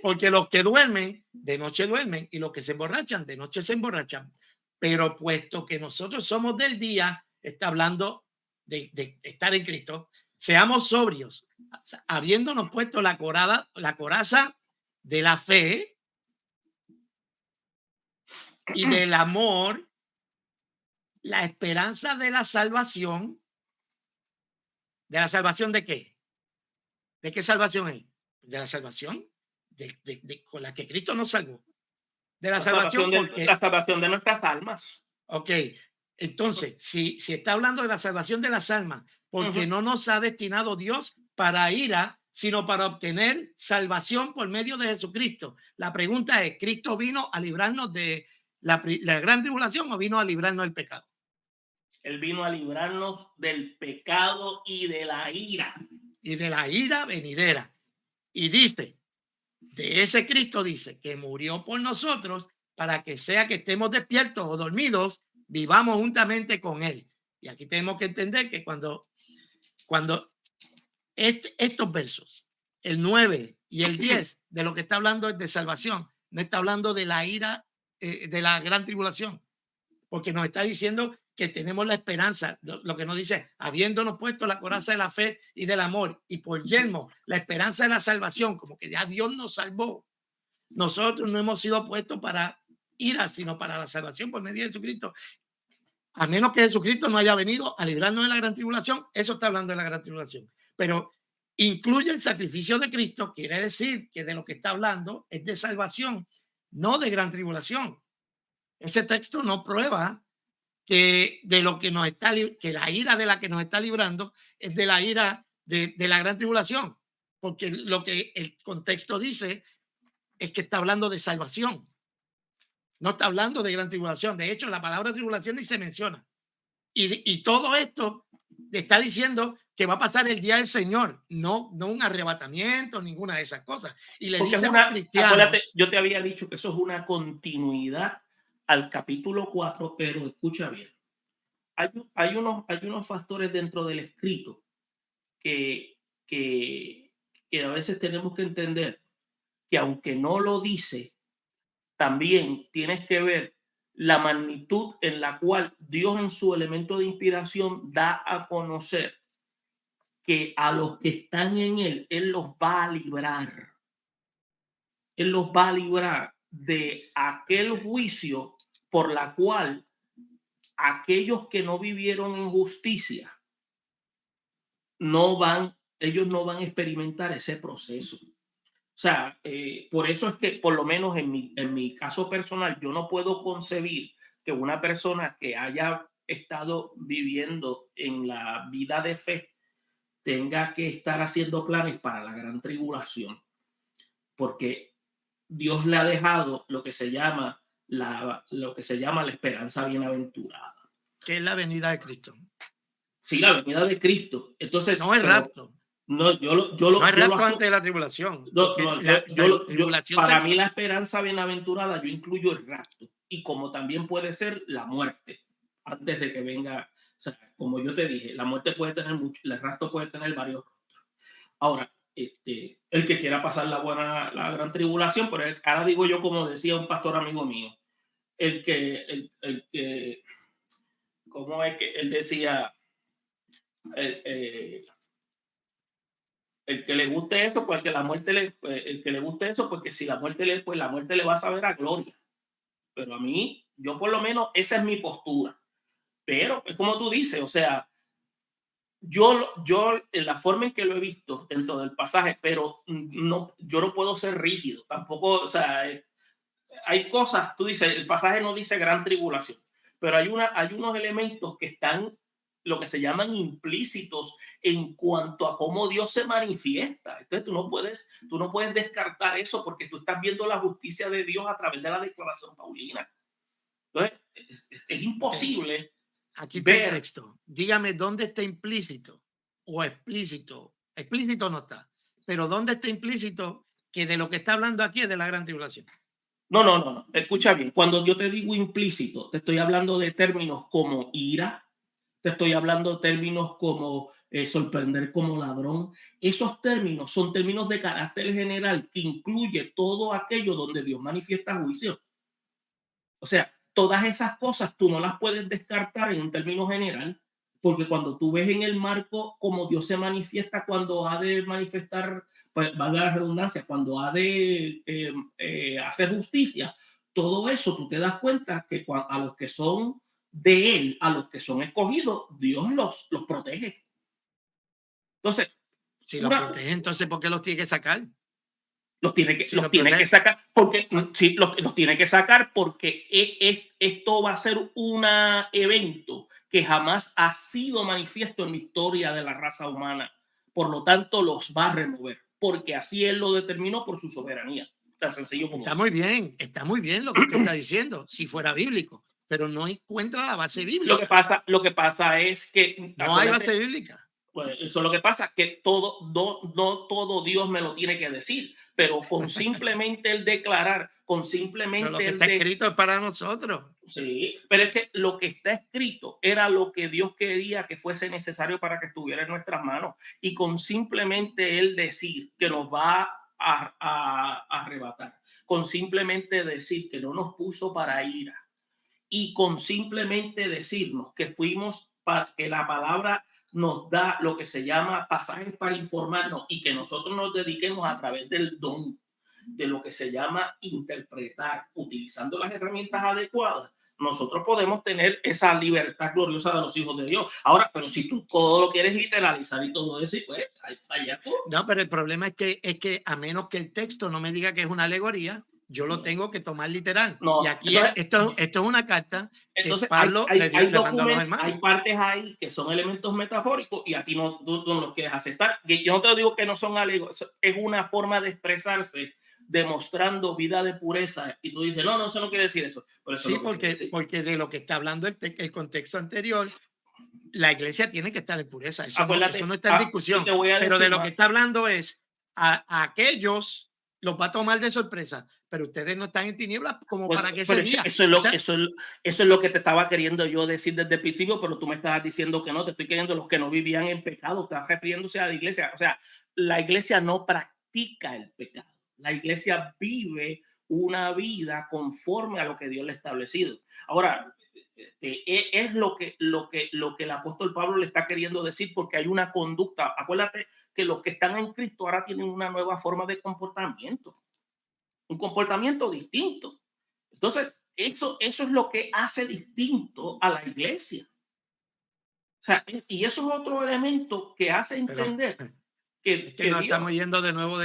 Porque los que duermen, de noche duermen, y los que se emborrachan, de noche se emborrachan. Pero puesto que nosotros somos del día, está hablando de estar en Cristo, seamos sobrios, habiéndonos puesto la coraza de la fe y del amor, la esperanza de la salvación. ¿De la salvación de qué? ¿De qué salvación es? De la salvación con la que Cristo nos salvó. De la salvación porque... La salvación de nuestras almas. Ok, entonces, si está hablando de la salvación de las almas, porque no nos ha destinado Dios para ira, sino para obtener salvación por medio de Jesucristo. La pregunta es, ¿Cristo vino a librarnos de la gran tribulación o vino a librarnos del pecado? Él vino a librarnos del pecado y de la ira. Y de la ira venidera. Y dice, de ese Cristo dice que murió por nosotros para que sea que estemos despiertos o dormidos, vivamos juntamente con él. Y aquí tenemos que entender que cuando estos versos, el 9 y el 10, de lo que está hablando es de salvación, no está hablando de la ira, de la gran tribulación, porque nos está diciendo que tenemos la esperanza, lo que nos dice, habiéndonos puesto la coraza de la fe y del amor, y por yelmo la esperanza de la salvación, como que ya Dios nos salvó. Nosotros no hemos sido puestos para ira, sino para la salvación por medio de Jesucristo. A menos que Jesucristo no haya venido a librarnos de la gran tribulación, eso está hablando de la gran tribulación. Pero incluye el sacrificio de Cristo, quiere decir que de lo que está hablando es de salvación, no de gran tribulación. Ese texto no prueba que de lo que nos está, que la ira de la que nos está librando es de la ira de la gran tribulación, porque lo que el contexto dice es que está hablando de salvación. No está hablando de gran tribulación. De hecho, la palabra tribulación ni se menciona. Y todo esto está diciendo que va a pasar el día del Señor, no un arrebatamiento, ninguna de esas cosas. Y le dice a los cristianos... Acuérdate, yo te había dicho que eso es una continuidad al capítulo 4, pero escucha bien. Hay unos factores dentro del escrito que a veces tenemos que entender que aunque no lo dice, también tienes que ver la magnitud en la cual Dios en su elemento de inspiración da a conocer que a los que están en Él los va a librar. Él los va a librar de aquel juicio por la cual aquellos que no vivieron en justicia ellos no van a experimentar ese proceso. O sea, por eso es que por lo menos en mi caso personal, yo no puedo concebir que una persona que haya estado viviendo en la vida de fe tenga que estar haciendo planes para la gran tribulación, porque Dios le ha dejado lo que se llama la esperanza bienaventurada. Que es la venida de Cristo. Sí, la venida de Cristo. Entonces, no el rapto. No, no el rapto antes de la tribulación. Para mí la esperanza bienaventurada, yo incluyo el rapto. Y como también puede ser la muerte, antes de que venga. O sea, como yo te dije, la muerte puede tener mucho, el rapto puede tener varios rostros. Ahora, el que quiera pasar la gran tribulación, pero ahora digo yo, como decía un pastor amigo mío, el que, ¿cómo es que él decía? El, eh, el que le guste eso, pues que la muerte el que le guste eso, porque si pues la muerte le va a saber a gloria. Pero a mí, yo por lo menos, esa es mi postura. Pero es como tú dices, o sea, yo en la forma en que lo he visto dentro del pasaje, pero no, yo no puedo ser rígido, tampoco, o sea, hay cosas, tú dices, el pasaje no dice gran tribulación, pero hay unos elementos que están lo que se llaman implícitos en cuanto a cómo Dios se manifiesta. Entonces tú no puedes descartar eso porque tú estás viendo la justicia de Dios a través de la declaración paulina. Entonces es Ok, imposible aquí está el ver. texto. Dígame dónde está implícito o explícito. Explícito no está, pero dónde está implícito que de lo que está hablando aquí es de la gran tribulación. No, no, no, no. Escucha bien. Cuando yo te digo implícito, te estoy hablando de términos como ira, te estoy hablando de términos como sorprender como ladrón. Esos términos son términos de carácter general que incluye todo aquello donde Dios manifiesta juicio. O sea, todas esas cosas tú no las puedes descartar en un término general, porque cuando tú ves en el marco como Dios se manifiesta cuando ha de manifestar, pues valga la redundancia, cuando ha de hacer justicia, todo eso tú te das cuenta que a los que son de Él, a los que son escogidos, Dios los protege. Entonces, Si los una, protege, entonces ¿por qué los tiene que sacar? Si los los tiene que protege, sacar porque ah, sí, los tiene que sacar porque esto va a ser un evento que jamás ha sido manifiesto en la historia de la raza humana. Por lo tanto, los va a remover porque así él lo determinó por su soberanía. Tan sencillo como eso. está muy bien lo que usted está diciendo, si fuera bíblico, pero no encuentra la base bíblica. Lo que pasa es que, No hay acuérdate, base bíblica. pues eso es lo que pasa, que no todo Dios me lo tiene que decir, pero con simplemente el declarar, con Pero lo simplemente que el está de. escrito es para nosotros. Sí, pero es que lo que está escrito era lo que Dios quería que fuese necesario para que estuviera en nuestras manos. Y con simplemente Él decir que nos va a arrebatar, con simplemente decir que no nos puso para ira y con simplemente decirnos que fuimos para que la palabra nos da lo que se llama pasajes para informarnos y que nosotros nos dediquemos a través del don de lo que se llama interpretar, utilizando las herramientas adecuadas, nosotros podemos tener esa libertad gloriosa de los hijos de Dios. Ahora, pero si tú todo lo quieres literalizar y todo eso, pues allá tú. No, pero el problema es que a menos que el texto no me diga que es una alegoría, yo lo tengo que tomar literal. Y No, aquí esto es una carta que entonces Pablo hay le mandó a los documentos, hermanos. hay partes ahí que son elementos metafóricos y a ti tú no los quieres aceptar. Yo no te digo que no son alegóricos, es una forma de expresarse demostrando vida de pureza y tú dices, no, no, eso no quiere decir eso, pero eso es Sí, lo que quiere decir. porque de lo que está hablando el contexto anterior, la iglesia tiene que estar en pureza. Eso no Acuérdate, está en y discusión. te voy a Pero de decir lo que más. está hablando es a aquellos los va a tomar de sorpresa, pero ustedes no están en tinieblas como Pues, para que ese pero día. O sea, eso es lo que te estaba queriendo yo decir desde el principio, pero tú me estabas diciendo que no, te estoy queriendo los que no vivían en pecado, estás refiriéndose a la iglesia. O sea, la iglesia no practica el pecado, la iglesia vive una vida conforme a lo que Dios le ha establecido. Ahora, es lo que el apóstol Pablo le está queriendo decir, porque hay una conducta. Acuérdate que los que están en Cristo ahora tienen una nueva forma de comportamiento, un comportamiento distinto. Entonces, eso es lo que hace distinto a la iglesia. O sea, y eso es otro elemento que hace pero entender es que que nos Dios. estamos yendo de nuevo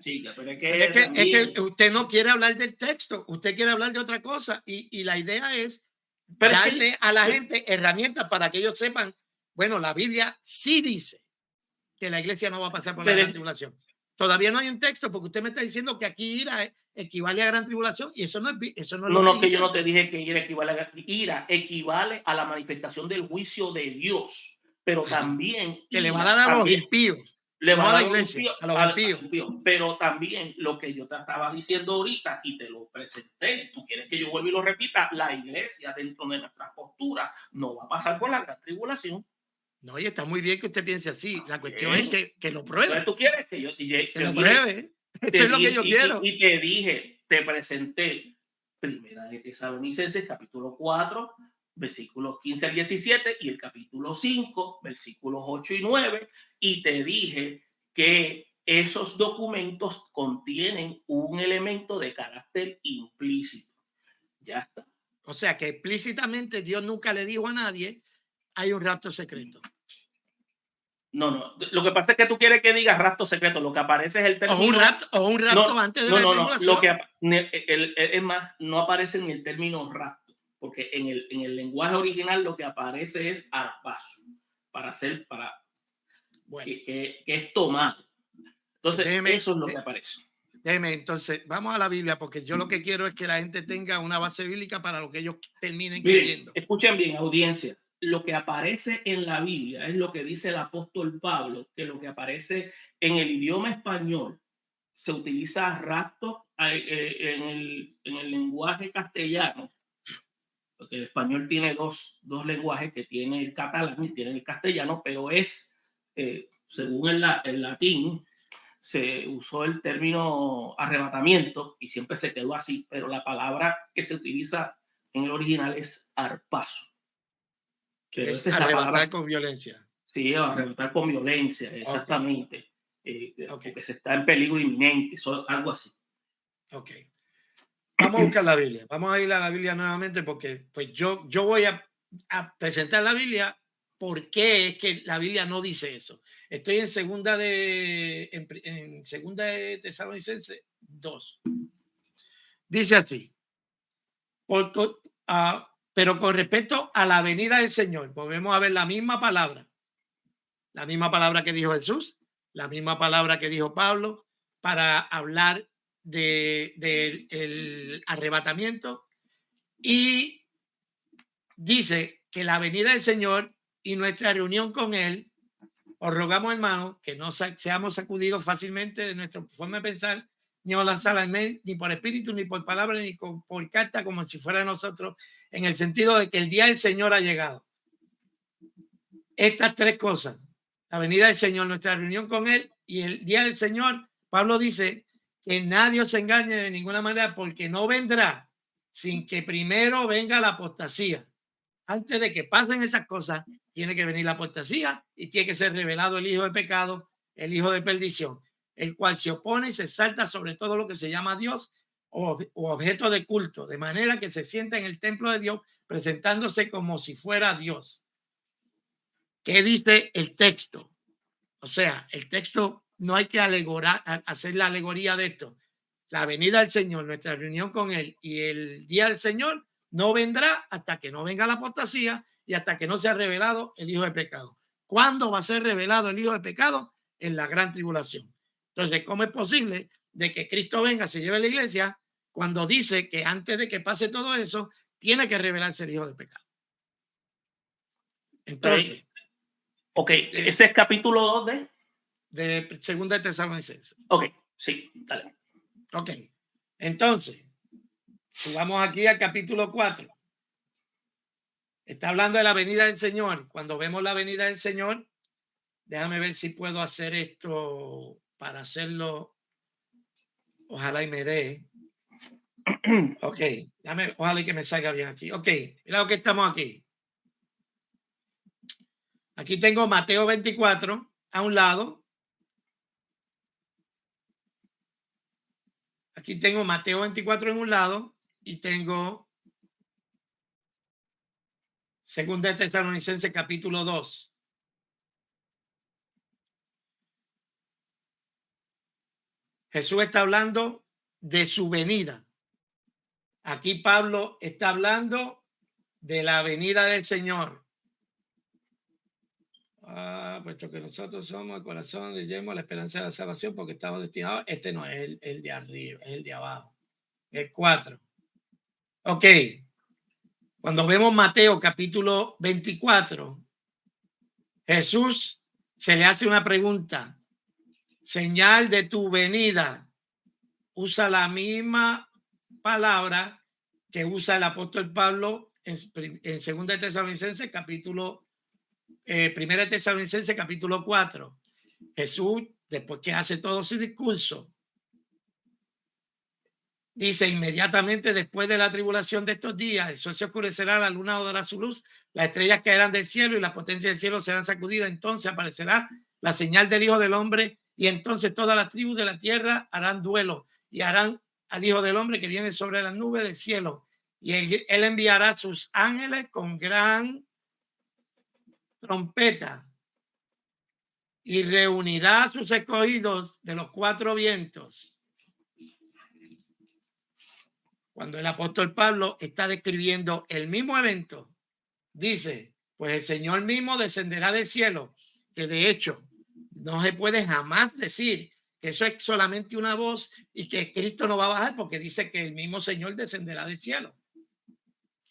Chica, pero es pero que también. es que usted no quiere hablar del texto, usted quiere hablar de otra cosa y la idea es Pero es que. darle a la gente herramientas para que ellos sepan, bueno, la Biblia sí dice que la iglesia no va a pasar por la Pero, gran tribulación. Todavía no hay un texto porque usted me está diciendo que aquí ira equivale a gran tribulación y eso no es no, lo que no, que yo dice el no te texto. dije que ira equivale a la manifestación del juicio de Dios, pero también Que le va a dar a los también impíos, le no va a a la dar un iglesia, impío a los al impíos. impío. Pero también lo que yo te estaba diciendo ahorita y te lo presenté, tú quieres que yo vuelva y lo repita, la iglesia dentro de nuestras posturas no va a pasar por la gran tribulación. No, y está muy bien que usted piense así. La cuestión es Bien. que lo Entonces pruebe, tú quieres que yo que lo pruebe. Eso te es lo que dije yo quiero. y te dije, te presenté Primera de Tesalonicenses, capítulo 4, versículos 15 al 17 y el capítulo 5, versículos 8 y 9, y te dije que esos documentos contienen un elemento de carácter implícito. Ya está. O sea, que explícitamente Dios nunca le dijo a nadie, hay un rapto secreto. No, no. Lo que pasa es que tú quieres que diga rapto secreto. Lo que aparece es el término. O un rapto No, antes de no, la no, no. Lo tribulación. que es más, no aparece en el término rapto, porque en el lenguaje original lo que aparece es arpazo, para hacer, para Bueno, que es tomado. pues Entonces, eso es lo que aparece. déjeme, entonces, vamos a la Biblia, porque yo lo que quiero es que la gente tenga una base bíblica para lo que ellos terminen Miren, creyendo. escuchen bien, audiencia. Lo que aparece en la Biblia es lo que dice el apóstol Pablo, que lo que aparece en el idioma español se utiliza rapto en el lenguaje castellano, porque el español tiene dos lenguajes, que tiene el catalán y tiene el castellano, pero es, según el latín, se usó el término arrebatamiento y siempre se quedó así, pero la palabra que se utiliza en el original es arpazo. Que Pero es esa es la arrebatar palabra, con violencia. sí, arrebatar con violencia, Ok, exactamente, ok, porque se está en peligro inminente, algo así. ok. Vamos a buscar la Biblia. Vamos a ir a la Biblia nuevamente porque pues yo voy a presentar la Biblia. ¿Por qué es que la Biblia no dice eso? Estoy en segunda de Tesalonicenses 2. Dice así, por, pero con respecto a la venida del Señor, volvemos a ver la misma palabra que dijo Jesús, la misma palabra que dijo Pablo para hablar del arrebatamiento, y dice que la venida del Señor y nuestra reunión con Él, os rogamos, hermanos, que no seamos sacudidos fácilmente de nuestra forma de pensar, ni os lanzar al mail, ni por espíritu, ni por palabra, ni por carta, como si fuera de nosotros, en el sentido de que el día del Señor ha llegado. Estas tres cosas, la venida del Señor, nuestra reunión con Él y el día del Señor, Pablo dice que nadie os engañe de ninguna manera, porque no vendrá sin que primero venga la apostasía. Antes de que pasen esas cosas, tiene que venir la apostasía y tiene que ser revelado el hijo de pecado, el hijo de perdición, el cual se opone y se salta sobre todo lo que se llama Dios o objeto de culto, de manera que se sienta en el templo de Dios presentándose como si fuera Dios. ¿Qué dice el texto? O sea, el texto no hay que hacer la alegoría de esto. La venida del Señor, nuestra reunión con Él y el día del Señor no vendrá hasta que no venga la apostasía y hasta que no sea revelado el hijo de pecado. ¿Cuándo va a ser revelado el hijo de pecado? En la gran tribulación. Entonces, ¿cómo es posible de que Cristo venga, se lleve a la iglesia, cuando dice que antes de que pase todo eso, tiene que revelarse el hijo de pecado? Entonces, Ok, ese es capítulo 2 de segunda de Tesalonicenses. Ok, sí, dale. Ok, entonces, vamos aquí al capítulo 4. Está hablando de la venida del Señor. Cuando vemos la venida del Señor, déjame ver si puedo hacer esto para hacerlo. Ojalá y me dé. Ok, ojalá y que me salga bien aquí. Ok, mira lo que estamos aquí. Aquí tengo Mateo 24 a un lado. Aquí tengo Mateo 24 en un lado y tengo Segunda de Tesalonicenses capítulo 2. Jesús está hablando de su venida. Aquí Pablo está hablando de la venida del Señor. Puesto que nosotros somos el corazón de Yemo, la esperanza de la salvación, porque estamos destinados. Este no es el de arriba, es el de abajo. El 4. Ok. Cuando vemos Mateo capítulo 24, Jesús se le hace una pregunta. Señal de tu venida. Usa la misma palabra que usa el apóstol Pablo en 2 de Tesalonicenses capítulo Primera de Tesalonicenses capítulo 4. Jesús, después que hace todo su discurso, dice: inmediatamente después de la tribulación de estos días, el sol se oscurecerá, la luna no dará su luz, las estrellas caerán del cielo y las potencias del cielo serán sacudidas. Entonces aparecerá la señal del Hijo del Hombre, y entonces todas las tribus de la tierra harán duelo y harán al Hijo del Hombre que viene sobre las nubes del cielo. Y él enviará sus ángeles con gran trompeta y reunirá a sus escogidos de los cuatro vientos. Cuando el apóstol Pablo está describiendo el mismo evento, dice: pues el Señor mismo descenderá del cielo, que de hecho no se puede jamás decir que eso es solamente una voz y que Cristo no va a bajar, porque dice que el mismo Señor descenderá del cielo.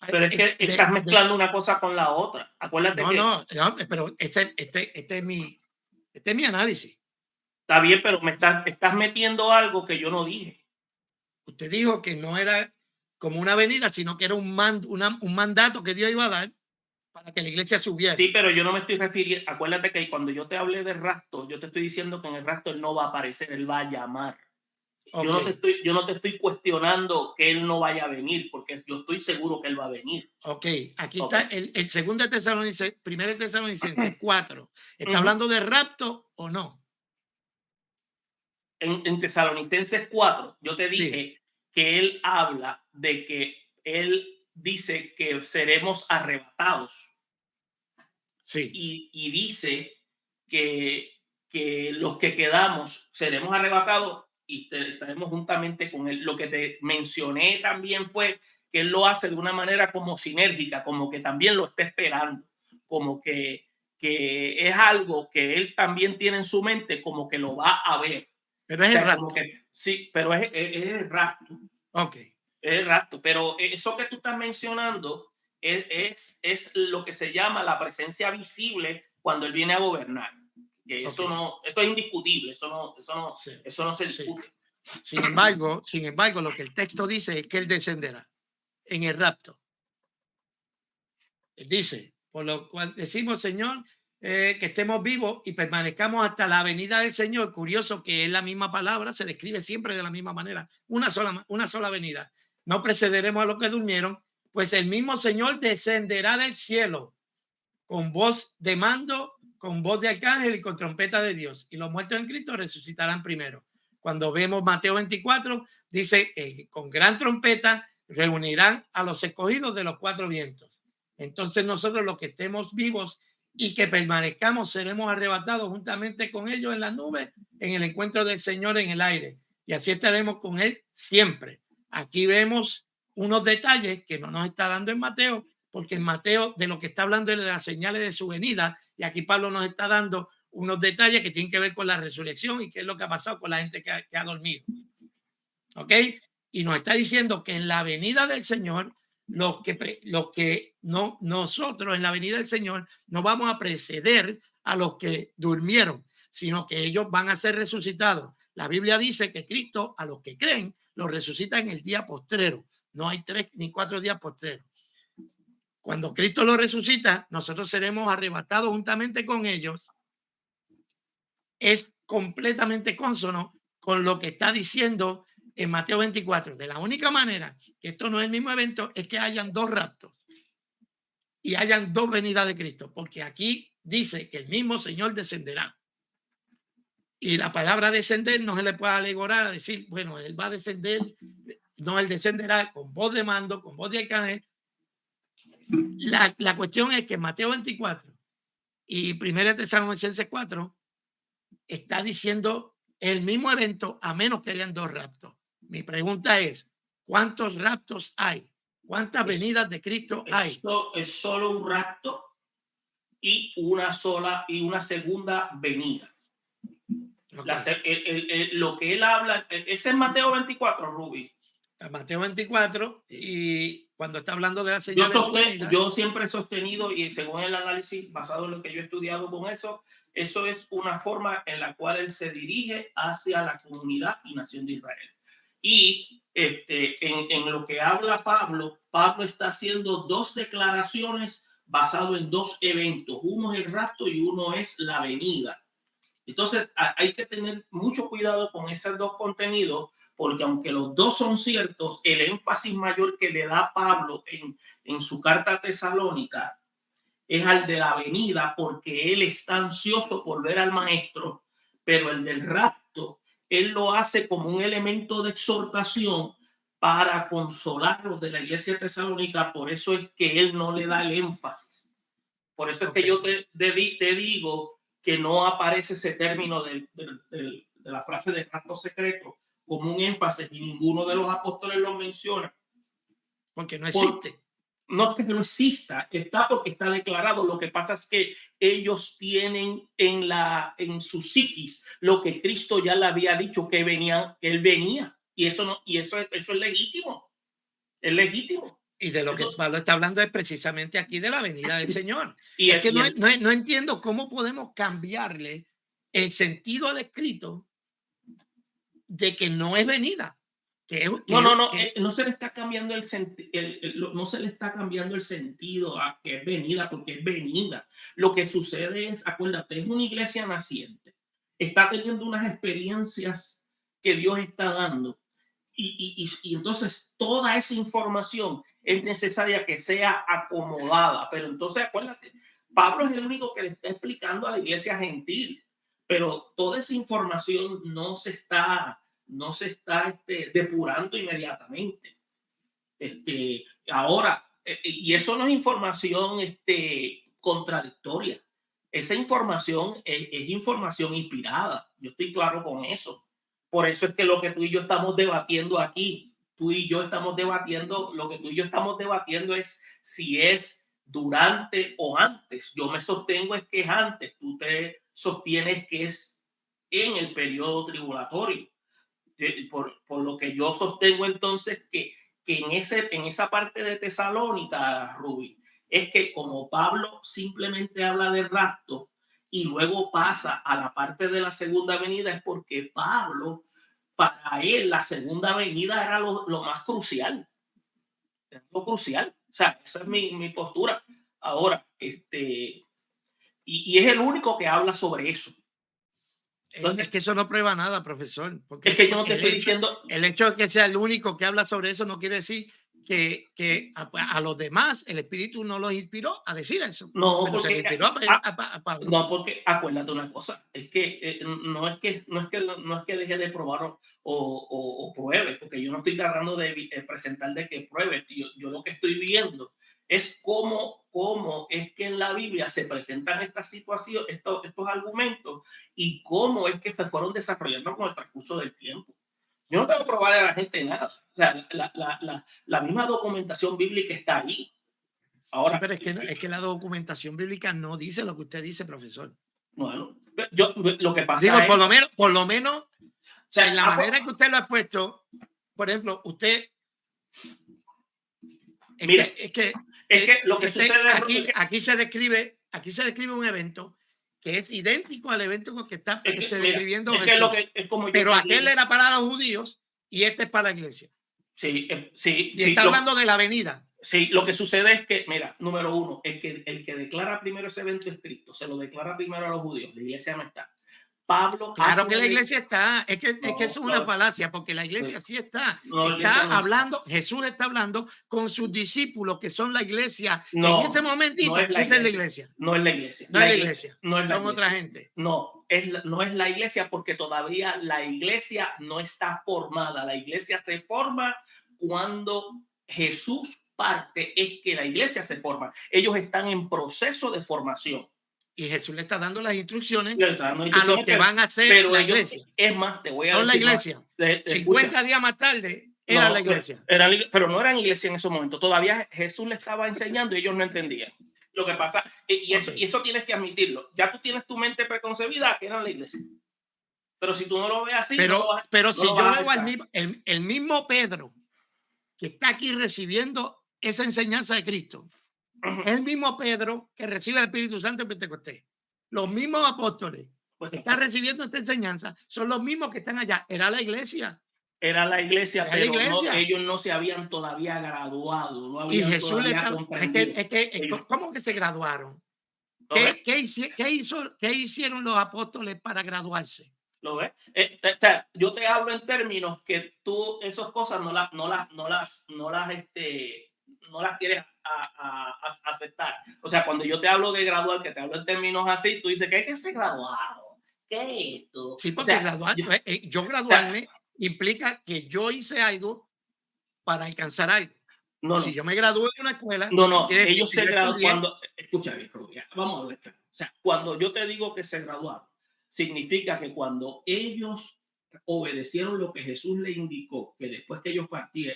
Pero es que estás mezclando una cosa con la otra. Acuérdate que... No, pero este es mi análisis. Está bien, pero estás metiendo algo que yo no dije. Usted dijo que no era como una venida, sino que era un mandato que Dios iba a dar para que la iglesia subiera. Sí, pero yo no me estoy refiriendo. Acuérdate que cuando yo te hablé de rapto, yo te estoy diciendo que en el rapto él no va a aparecer, él va a llamar. Okay. Yo no te estoy cuestionando que él no vaya a venir, porque yo estoy seguro que él va a venir. Ok, aquí está el 2 Tesalonicenses, 1 Tesalonicenses 4. ¿Está hablando de rapto o no? En Tesalonicenses 4, yo te dije Sí. que él habla de que él dice que seremos arrebatados. Sí. Y dice que los que quedamos seremos arrebatados y estaremos juntamente con él. Lo que te mencioné también fue que él lo hace de una manera como sinérgica, como que también lo está esperando, como que es algo que él también tiene en su mente, como que lo va a ver. Pero es O sea, el rapto. como que, sí, pero es el rapto. Ok. Es el rapto. Pero eso que tú estás mencionando es lo que se llama la presencia visible cuando él viene a gobernar. Que eso Okay. no, eso es indiscutible, Sí. eso no se Sí. discute. Sin embargo, lo que el texto dice es que él descenderá en el rapto. Él dice: por lo cual decimos, Señor, que estemos vivos y permanezcamos hasta la venida del Señor. Curioso que es la misma palabra, se describe siempre de la misma manera, una sola venida. No precederemos a los que durmieron, pues el mismo Señor descenderá del cielo con voz de mando, con voz de arcángel y con trompeta de Dios, y los muertos en Cristo resucitarán primero. Cuando vemos Mateo 24, dice que con gran trompeta reunirán a los escogidos de los cuatro vientos. Entonces nosotros, los que estemos vivos y que permanezcamos, seremos arrebatados juntamente con ellos en las nubes, en el encuentro del Señor en el aire, y así estaremos con él siempre. Aquí vemos unos detalles que no nos está dando en Mateo, porque en Mateo de lo que está hablando es de las señales de su venida, y aquí Pablo nos está dando unos detalles que tienen que ver con la resurrección y qué es lo que ha pasado con la gente que ha dormido. ¿Ok? Y nos está diciendo que en la venida del Señor, nosotros en la venida del Señor no vamos a preceder a los que durmieron, sino que ellos van a ser resucitados. La Biblia dice que Cristo a los que creen los resucita en el día postrero. No hay 3 ni 4 días postreros. Cuando Cristo los resucita, nosotros seremos arrebatados juntamente con ellos. Es completamente consono con lo que está diciendo en Mateo 24. De la única manera que esto no es el mismo evento es que hayan dos raptos y hayan dos venidas de Cristo, porque aquí dice que el mismo Señor descenderá. Y la palabra descender no se le puede alegorar a decir, bueno, él va a descender. No, él descenderá con voz de mando, con voz de arcángel. La cuestión es que Mateo 24 y 1 Tesalonicenses 4 está diciendo el mismo evento, a menos que hayan dos raptos. Mi pregunta es: ¿cuántos raptos hay? ¿Cuántas venidas de Cristo hay? Es solo un rapto y una segunda venida. Okay. Lo que él habla, ese es Mateo 24, Ruby. Mateo 24, y cuando está hablando de la señal de su venida, yo siempre he sostenido, y según el análisis basado en lo que yo he estudiado con eso es una forma en la cual él se dirige hacia la comunidad y nación de Israel. Y en lo que habla Pablo está haciendo dos declaraciones basado en dos eventos. Uno es el rapto y uno es la venida. Entonces hay que tener mucho cuidado con esos dos contenidos, porque aunque los dos son ciertos, el énfasis mayor que le da Pablo en su carta a Tesalónica es al de la venida, porque él está ansioso por ver al maestro, pero el del rapto, él lo hace como un elemento de exhortación para consolarlos de la iglesia tesalónica. Por eso es que él no le da el énfasis. Por eso es que yo te digo que no aparece ese término de la frase de rapto secreto como un énfasis, y ninguno de los apóstoles lo menciona. Porque no existe. No es que no exista, está porque está declarado. Lo que pasa es que ellos tienen en su psiquis lo que Cristo ya le había dicho que venía, que él venía, y eso no, y eso es legítimo, es legítimo. Y de lo que Entonces, Pablo está hablando es precisamente aquí de la venida del Señor. y Es que no entiendo cómo podemos cambiarle el sentido al escrito de que no es venida. No se le está cambiando no se le está cambiando el sentido a que es venida, porque es venida. Lo que sucede es, acuérdate, es una iglesia naciente. Está teniendo unas experiencias que Dios está dando. Y entonces toda esa información es necesaria que sea acomodada. Pero entonces acuérdate, Pablo es el único que le está explicando a la iglesia gentil, pero toda esa información no se está depurando inmediatamente. Ahora, y eso no es información contradictoria. Esa información es información inspirada. Yo estoy claro con eso. Por eso es que lo que tú y yo estamos debatiendo aquí, tú y yo estamos debatiendo, lo que tú y yo estamos debatiendo es si es durante o antes. Yo me sostengo es que es antes. Tú te sostienes que es en el periodo tribulatorio. Por lo que yo sostengo entonces que en esa parte de Tesalónica, Rubí, es que como Pablo simplemente habla de rapto y luego pasa a la parte de la segunda venida, es porque Pablo, para él, la segunda venida era lo más crucial. Lo crucial. O sea, esa es mi postura. Ahora, y es el único que habla sobre eso. Es que eso no prueba nada, profesor. Porque Es que yo no te estoy diciendo. El hecho de que sea el único que habla sobre eso no quiere decir que a los demás el Espíritu no los inspiró a decir eso. No, Pero se le porque inspiró a Pablo. no, porque acuérdate una cosa, es que no es que deje de probar o pruebe, porque yo no estoy tratando de presentar de que pruebe. Yo lo que estoy viendo es cómo es que en la Biblia se presentan estas situaciones, estos argumentos, y cómo es que se fueron desarrollando con el transcurso del tiempo. Yo no tengo que probarle a la gente nada. O sea, la misma documentación bíblica está ahí. Sí, Ahora, pero es que la documentación bíblica no dice lo que usted dice, profesor. bueno, lo que pasa Digo, es, por lo menos o sea, en la manera que usted lo ha puesto, por ejemplo, usted mira, es que lo que sucede aquí se describe un evento que es idéntico al evento que está describiendo es que Jesús. es como yo Pero te aquel digo. era para los judíos y este es para la iglesia. Sí, Y está hablando de la venida. Sí, lo que sucede es que, mira, número uno, el que declara primero ese evento es Cristo, se lo declara primero a los judíos, la iglesia no está. Pablo Claro que la iglesia está, es que eso es una no, falacia, porque la iglesia sí está. no, la iglesia Está no está. hablando, Jesús está hablando con sus discípulos, que son la iglesia. No, en ese momentito, no es la esa es la iglesia. iglesia. No es la iglesia. No es la iglesia. No es la Son iglesia. otra gente. No, no es la iglesia, porque todavía la iglesia no está formada. La iglesia se forma cuando Jesús parte, es que la iglesia se forma. Ellos están en proceso de formación. Y Jesús le está dando las instrucciones Le está dando a instrucciones, los que van a ser la ellos, iglesia. es más, te voy a Son decir la más. iglesia. Escucha. 50 días más tarde era No, la iglesia. pero no eran iglesia en ese momento. Todavía Jesús le estaba enseñando y ellos no entendían. Lo que pasa, y eso tienes que admitirlo. Ya tú tienes tu mente preconcebida que eran la iglesia. Pero si tú no lo ves así, pero si yo veo el mismo Pedro que está aquí recibiendo esa enseñanza de Cristo, el mismo Pedro que recibe el Espíritu Santo en Pentecostés, los mismos apóstoles que están recibiendo esta enseñanza son los mismos que están allá. Era la iglesia. Era la iglesia, era la pero no, iglesia. ellos no se habían todavía graduado, no Y habían Jesús le todavía estaba, comprendido. es que, Ellos, ¿cómo que se graduaron? ¿lo ves? ¿Qué hicieron los apóstoles para graduarse? ¿Lo ves? O sea, yo te hablo en términos que tú esas cosas no las quieres aceptar. O sea, cuando yo te hablo de graduar, que te hablo en términos así, tú dices, ¿qué es que se graduaron? ¿Qué es esto? Sí, O porque sea, yo, yo o sea, graduarme implica que yo hice algo para alcanzar algo. no, Si no. yo me gradúo en una escuela, No, no, quiere decir ellos que se yo graduaron estudié. cuando, escucha bien, Rubia, vamos a hablar claro. O sea, cuando yo te digo que se graduaron, significa que cuando ellos obedecieron lo que Jesús le indicó, que después que ellos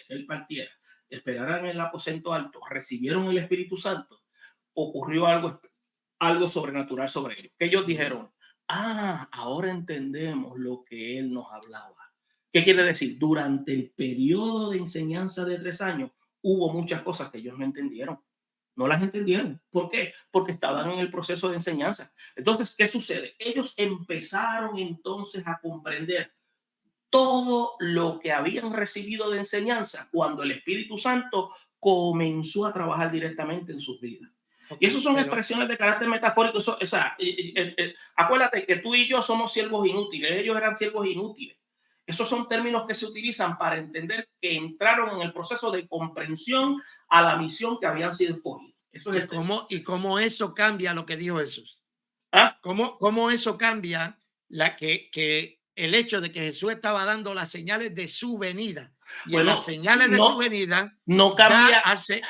él partiera, esperaran en el aposento alto, recibieron el Espíritu Santo, ocurrió algo sobrenatural sobre ellos. Que ellos dijeron, ahora entendemos lo que él nos hablaba. ¿Qué quiere decir? Durante el periodo de enseñanza de 3 años, hubo muchas cosas que ellos no entendieron. No las entendieron. ¿Por qué? Porque estaban en el proceso de enseñanza. Entonces, ¿qué sucede? Ellos empezaron entonces a comprender todo lo que habían recibido de enseñanza cuando el Espíritu Santo comenzó a trabajar directamente en sus vidas. Ok, Y eso son pero expresiones de carácter metafórico. O sea, acuérdate que tú y yo somos siervos inútiles. Ellos eran siervos inútiles. Esos son términos que se utilizan para entender que entraron en el proceso de comprensión a la misión que habían sido escogidos. Eso es ¿y el término. cómo eso cambia lo que dijo Jesús? ¿Ah? ¿Cómo eso cambia que el hecho de que Jesús estaba dando las señales de su venida? Y en las Bueno, señales de su no, venida, no da, cambia,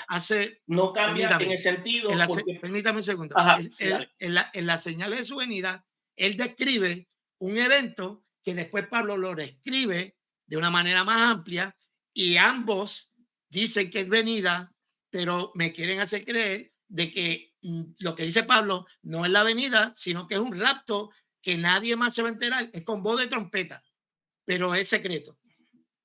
hace, no cambia en permítame, el sentido porque, permítame un segundo, ajá, sí, dale. en las señales de su venida, él describe un evento que después Pablo lo describe de una manera más amplia y ambos dicen que es venida, pero me quieren hacer creer de que lo que dice Pablo no es la venida, sino que es un rapto que nadie más se va a enterar, es con voz de trompeta, pero es secreto.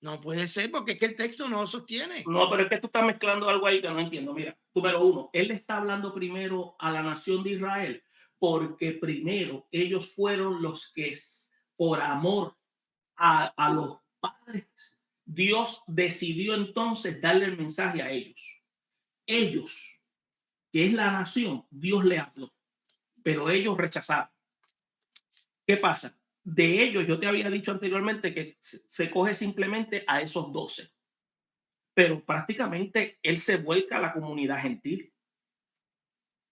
No puede ser porque es que el texto no lo sostiene. No, pero es que tú estás mezclando algo ahí que no entiendo. Mira, número uno, él le está hablando primero a la nación de Israel, porque primero ellos fueron los que, por amor a los padres, Dios decidió entonces darle el mensaje a ellos. Ellos, que es la nación, Dios le habló, pero ellos rechazaron. ¿Qué pasa? De ellos, yo te había dicho anteriormente que se coge simplemente a esos 12, pero prácticamente él se vuelca a la comunidad gentil,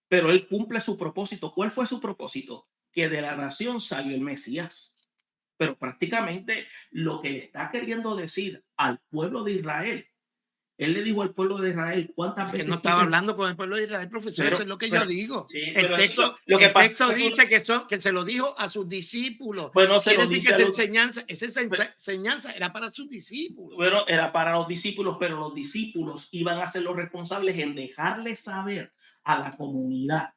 pero él cumple su propósito. ¿Cuál fue su propósito? Que de la nación salió el Mesías. Pero prácticamente lo que le está queriendo decir al pueblo de Israel, él le dijo al pueblo de Israel cuántas Es que no veces estaba quise, hablando con el pueblo de Israel, profesor, eso es lo que yo digo. sí, El pero eso texto, lo que el pasa es texto que tú, dice que se lo dijo a sus discípulos. bueno, se Quiere lo decir que dice a los, esa enseñanza era para sus discípulos. bueno, era para los discípulos, pero los discípulos iban a ser los responsables en dejarle saber a la comunidad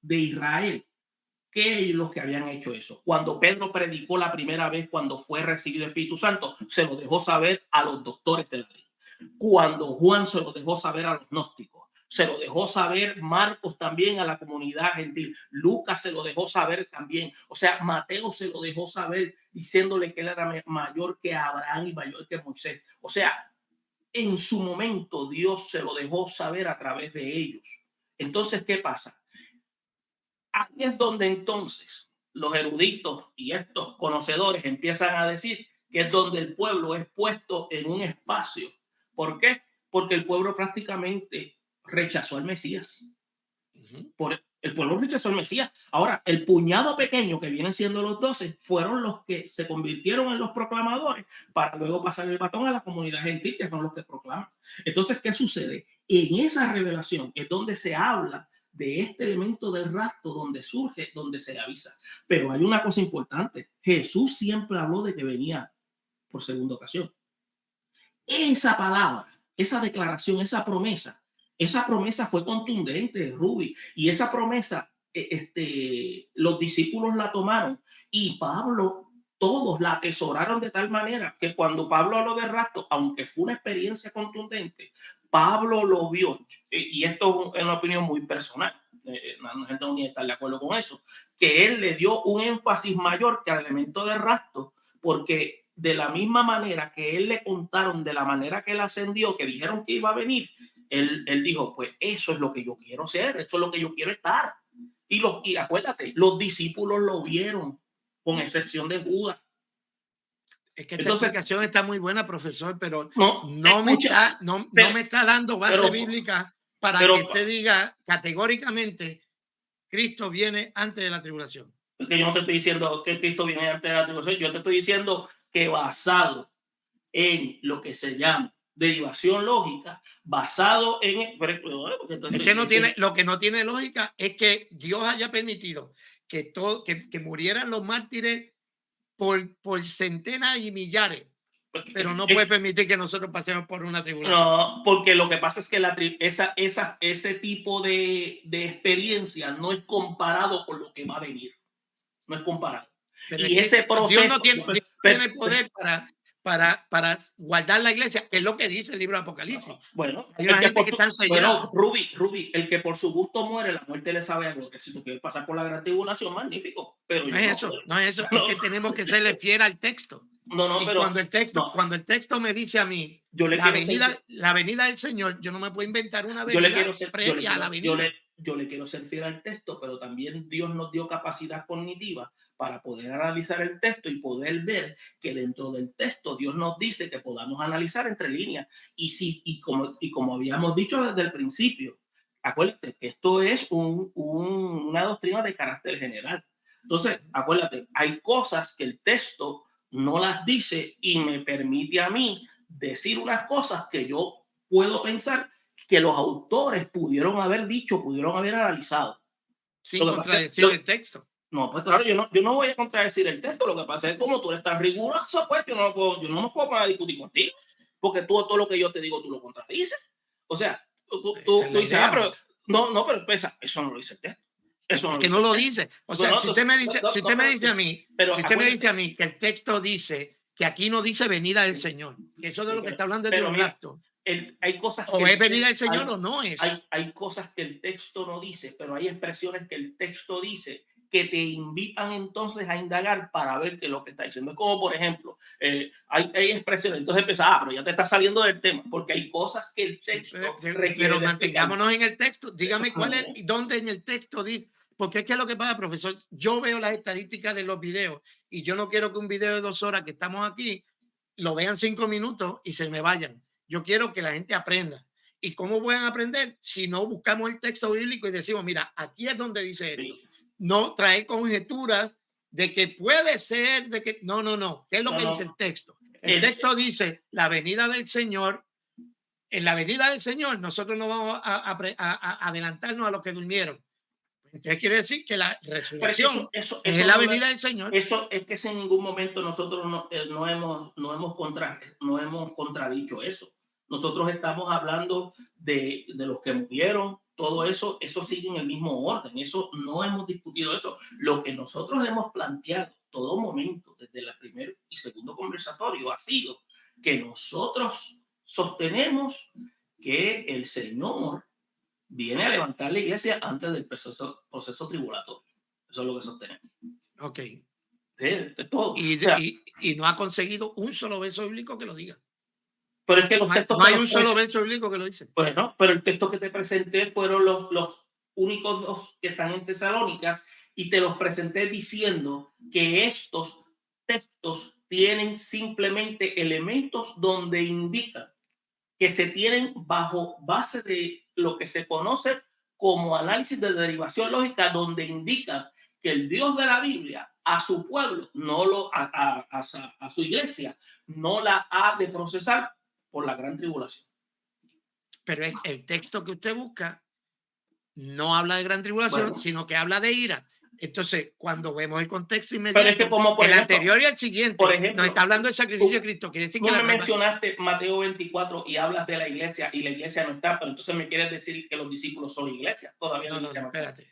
de Israel que los que habían hecho eso. Cuando Pedro predicó la primera vez, cuando fue recibido el Espíritu Santo, se lo dejó saber a los doctores de la ley. Cuando Juan se lo dejó saber a los gnósticos, se lo dejó saber Marcos también a la comunidad gentil. Lucas se lo dejó saber también. O sea, Mateo se lo dejó saber diciéndole que él era mayor que Abraham y mayor que Moisés. O sea, en su momento Dios se lo dejó saber a través de ellos. Entonces, ¿qué pasa? Aquí es donde entonces los eruditos y estos conocedores empiezan a decir que es donde el pueblo es puesto en un espacio. ¿Por qué? Porque el pueblo prácticamente rechazó al Mesías. El pueblo rechazó al Mesías. Ahora, el puñado pequeño que vienen siendo los 12 fueron los que se convirtieron en los proclamadores para luego pasar el batón a la comunidad gentil, que son los que proclaman. Entonces, ¿qué sucede? En esa revelación es donde se habla de este elemento del rapto, donde surge, donde se avisa. Pero hay una cosa importante. Jesús siempre habló de que venía por segunda ocasión. Esa palabra, esa declaración, esa promesa fue contundente, Ruby, y esa promesa, los discípulos la tomaron y Pablo, todos la atesoraron de tal manera que cuando Pablo habló de rapto, aunque fue una experiencia contundente, Pablo lo vio, y esto es una opinión muy personal, la gente no tiene que estar de acuerdo con eso, que él le dio un énfasis mayor que al elemento de rapto, porque de la misma manera que él le contaron, de la manera que él ascendió, que dijeron que iba a venir, él dijo, pues eso es lo que yo quiero ser, eso es lo que yo quiero estar. Y acuérdate, los discípulos lo vieron, con excepción de Judas. Es que esta Entonces, explicación está muy buena, profesor, pero no, no me escucha, está, no pero, me está dando base pero, bíblica para que pero, usted diga categóricamente Cristo viene antes de la tribulación. porque yo no te estoy diciendo que Cristo viene antes de la tribulación, yo te estoy diciendo que basado en lo que se llama derivación lógica, basado en... Es que no tiene, lo que no tiene lógica es que Dios haya permitido que murieran los mártires por centenas y millares, pero no puede permitir que nosotros pasemos por una tribulación. No, porque lo que pasa es que ese tipo de experiencia no es comparado con lo que va a venir. No es comparado. Pero Y ese proceso... Dios no tiene poder para guardar la iglesia, que es lo que dice el libro de Apocalipsis. Bueno, hay una gente que están sellados. Ruby, el que por su gusto muere, la muerte le sabe a gloria. Si tú quieres pasar por la gran tribulación, magnífico. Pero no es eso, es que tenemos que serle fiel al texto. Pero cuando el texto me dice a mí la venida del Señor, yo no me puedo inventar una venida previa a la venida. Yo le quiero ser fiel al texto, pero también Dios nos dio capacidad cognitiva para poder analizar el texto y poder ver que dentro del texto Dios nos dice que podamos analizar entre líneas. Y como habíamos dicho desde el principio, acuérdate que esto es una doctrina de carácter general. Entonces, acuérdate, hay cosas que el texto no las dice y me permite a mí decir unas cosas que yo puedo pensar que los autores pudieron haber dicho, pudieron haber analizado. Sin contradecir el texto. No, pues claro, yo no voy a contradecir el texto. Lo que pasa es que como tú eres tan riguroso, pues yo no me puedo poner a discutir contigo, porque todo lo que yo te digo, tú lo contradices. O sea, tú dices, pero pero pesa, eso no lo dice el texto. Eso no que no lo dice. O sea, si usted me dice a mí que el texto dice que aquí no dice venida del Señor, que eso de lo que está hablando es de un rapto. Hay cosas o es venida del Señor o no es. Hay cosas que el texto no dice, pero hay expresiones que el texto dice que te invitan entonces a indagar para ver qué es lo que está diciendo. Es como, por ejemplo, hay expresiones, entonces empieza, pero ya te está saliendo del tema, porque hay cosas que el texto requiere. Pero mantengámonos en el texto. Dígame cuál es, dónde en el texto dice. Porque es que lo que pasa, profesor, yo veo las estadísticas de los videos y yo no quiero que un video de 2 horas que estamos aquí lo vean 5 minutos y se me vayan. Yo quiero que la gente aprenda. ¿Y cómo pueden aprender? Si no buscamos el texto bíblico y decimos, mira, aquí es donde dice esto. Sí. No traer conjeturas de que puede ser, de que no. ¿Qué es lo que dice el texto? El texto dice la venida del Señor. En la venida del Señor nosotros no vamos a adelantarnos a los que durmieron. Entonces quiere decir que la resurrección es la venida del Señor. Eso es que en ningún momento nosotros no hemos contradicho eso. Nosotros estamos hablando de los que murieron, todo eso sigue en el mismo orden. Eso no hemos discutido eso. Lo que nosotros hemos planteado todo momento, desde el primer y segundo conversatorio, ha sido que nosotros sostenemos que el Señor viene a levantar la iglesia antes del proceso tribulatorio. Eso es lo que sostenemos. Ok. Sí, es todo. Y no ha conseguido un solo verso bíblico que lo diga. Pero es que los textos no hay un solo verso bíblico que lo dice. Pues no, pero el texto que te presenté fueron los únicos 2 que están en Tesalónicas y te los presenté diciendo que estos textos tienen simplemente elementos donde indican que se tienen bajo base de lo que se conoce como análisis de derivación lógica, donde indica que el Dios de la Biblia a su pueblo, a su iglesia, no la ha de procesar por la gran tribulación. Pero el texto que usted busca no habla de gran tribulación, sino que habla de ira. Entonces, cuando vemos el contexto inmediato, pero es que como el anterior y el siguiente, por ejemplo, nos está hablando del sacrificio de Cristo. Quiere decir que me mencionaste Mateo 24 y hablas de la iglesia y la iglesia no está, pero entonces me quieres decir que los discípulos son iglesia. Todavía no, espérate.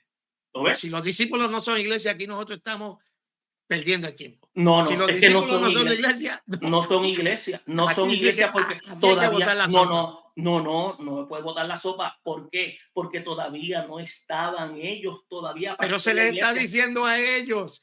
¿Lo ves? Si los discípulos no son iglesia, aquí nosotros estamos perdiendo el tiempo. Si los es que no son iglesia. No son iglesia. No son iglesia porque todavía no me puede botar la sopa. ¿Por qué? Porque todavía no estaban ellos todavía. Pero se les está diciendo a ellos.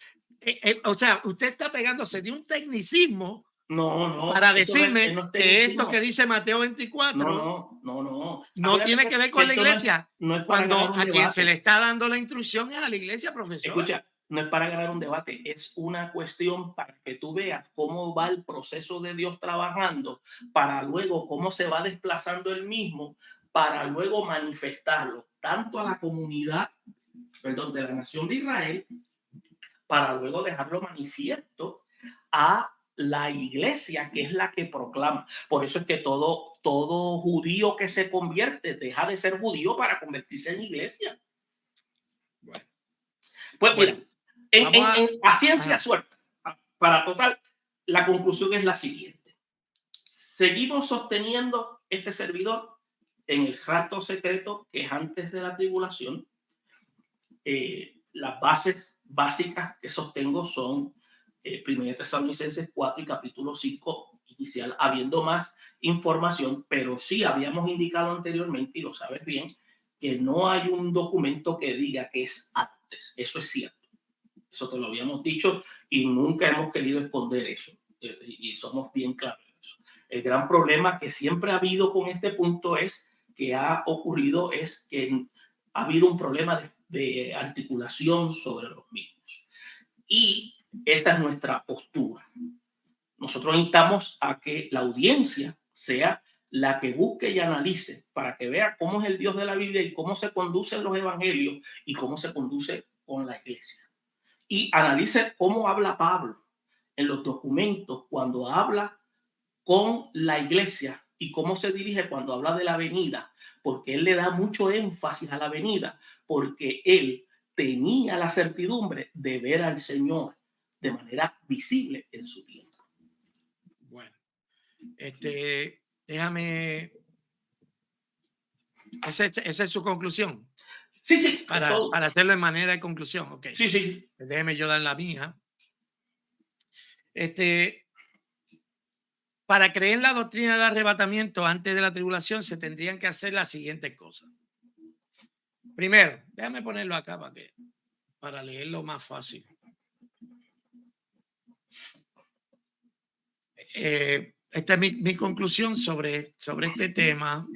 O sea, usted está pegándose de un tecnicismo No, no, para eso él decirme no está en que esto que encima. dice Mateo No, 24 no, no, no. no Acuérdate tiene que ver que con la esto no es, iglesia, no es para ganar cuando un a quien se le debate. está dando la instrucción es a la iglesia, profesor. Escucha, no es para ganar un debate, es una cuestión para que tú veas cómo va el proceso de Dios trabajando, para luego cómo se va desplazando él mismo, para luego manifestarlo tanto a la comunidad, perdón, de la nación de Israel, para luego dejarlo manifiesto a la iglesia, que es la que proclama. Por eso es que todo judío que se convierte deja de ser judío para convertirse en iglesia. Bueno, Pues mira, bueno, vamos a ciencia ajá, suerte, para total, la conclusión es la siguiente. Seguimos sosteniendo este servidor en el rato secreto que es antes de la tribulación. Las bases básicas que sostengo son 1 Tesalonicenses 4 y capítulo 5 inicial, habiendo más información, pero sí habíamos indicado anteriormente, y lo sabes bien, que no hay un documento que diga que es antes. Eso es cierto. Eso te lo habíamos dicho y nunca hemos querido esconder eso. Y somos bien claros en eso. El gran problema que siempre ha habido con este punto es que ha ocurrido es que ha habido un problema de articulación sobre los mismos. Y esa es nuestra postura. Nosotros instamos a que la audiencia sea la que busque y analice para que vea cómo es el Dios de la Biblia y cómo se conducen los evangelios y cómo se conduce con la iglesia. Y analice cómo habla Pablo en los documentos cuando habla con la iglesia y cómo se dirige cuando habla de la venida, porque él le da mucho énfasis a la venida, porque él tenía la certidumbre de ver al Señor de manera visible en su tiempo. bueno, déjame, esa es su conclusión, Sí, sí, es todo. para hacerlo de manera de conclusión, ok, Sí, sí. pues déjeme yo dar la mía. Este, para creer en la doctrina del arrebatamiento antes de la tribulación se tendrían que hacer las siguientes cosas. Primero, déjame ponerlo acá para leerlo más fácil. Esta es mi conclusión sobre este tema.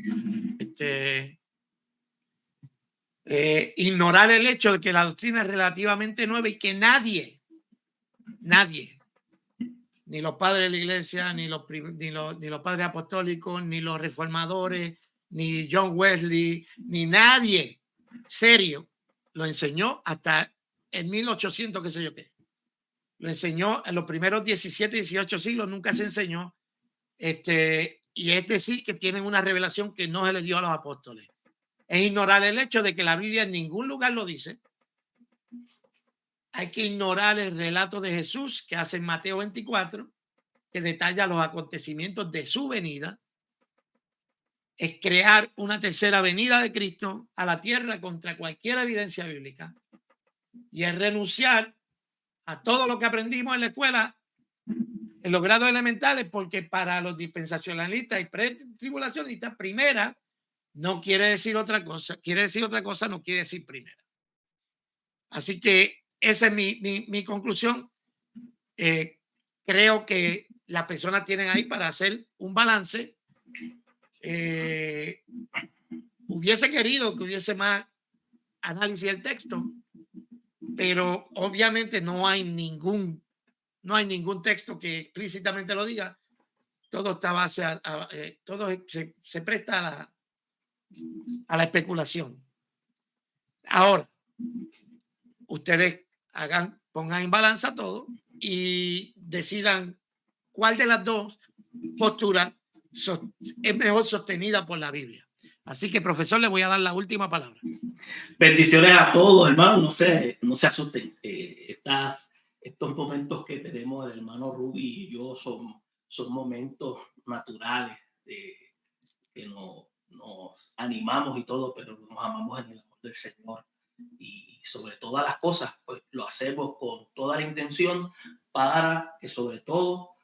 Ignorar el hecho de que la doctrina es relativamente nueva y que nadie, ni los padres de la iglesia, ni los padres apostólicos, ni los reformadores, ni John Wesley, ni nadie serio lo enseñó hasta en 1800, qué sé yo qué. Lo enseñó en los primeros 17, 18 siglos, nunca se enseñó. Y sí que tienen una revelación que no se le dio a los apóstoles. Es ignorar el hecho de que la Biblia en ningún lugar lo dice. Hay que ignorar el relato de Jesús que hace en Mateo 24, que detalla los acontecimientos de su venida. Es crear una tercera venida de Cristo a la tierra contra cualquier evidencia bíblica. Y es renunciar a todo lo que aprendimos en la escuela, en los grados elementales, porque para los dispensacionalistas y pretribulacionistas, primera no quiere decir otra cosa. Quiere decir otra cosa, no quiere decir primera. Así que esa es mi conclusión. Creo que las personas tienen ahí para hacer un balance. Hubiese querido que hubiese más análisis del texto, pero obviamente no hay ningún texto que explícitamente lo diga. Todo está base todo se presta a la especulación. Ahora, ustedes pongan en balanza todo y decidan cuál de las dos posturas es mejor sostenida por la Biblia. Así que, profesor, le voy a dar la última palabra. Bendiciones a todos, hermano. No se asusten. Estos momentos que tenemos el hermano Ruby y yo son momentos naturales que nos animamos y todo, pero nos amamos en el amor del Señor. Y sobre todas las cosas, pues lo hacemos con toda la intención para que sobre todo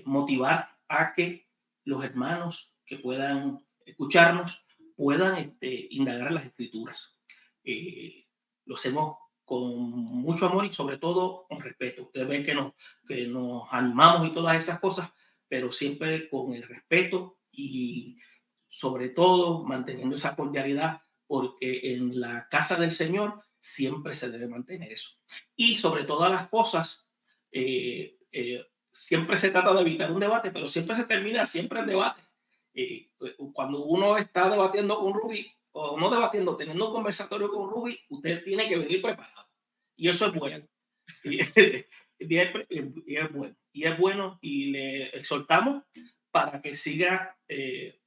motivar a que los hermanos que puedan escucharnos puedan indagar las escrituras. Lo hacemos con mucho amor y sobre todo con respeto. Ustedes ven que nos animamos y todas esas cosas, pero siempre con el respeto y sobre todo manteniendo esa cordialidad, porque en la casa del Señor siempre se debe mantener eso. Y sobre todas las cosas, siempre se trata de evitar un debate, pero siempre se termina siempre en debate. Cuando uno está debatiendo con Ruby, o no debatiendo, teniendo un conversatorio con Ruby, usted tiene que venir preparado. Y eso es bueno. Y, y es bueno. Y es bueno y le exhortamos para que siga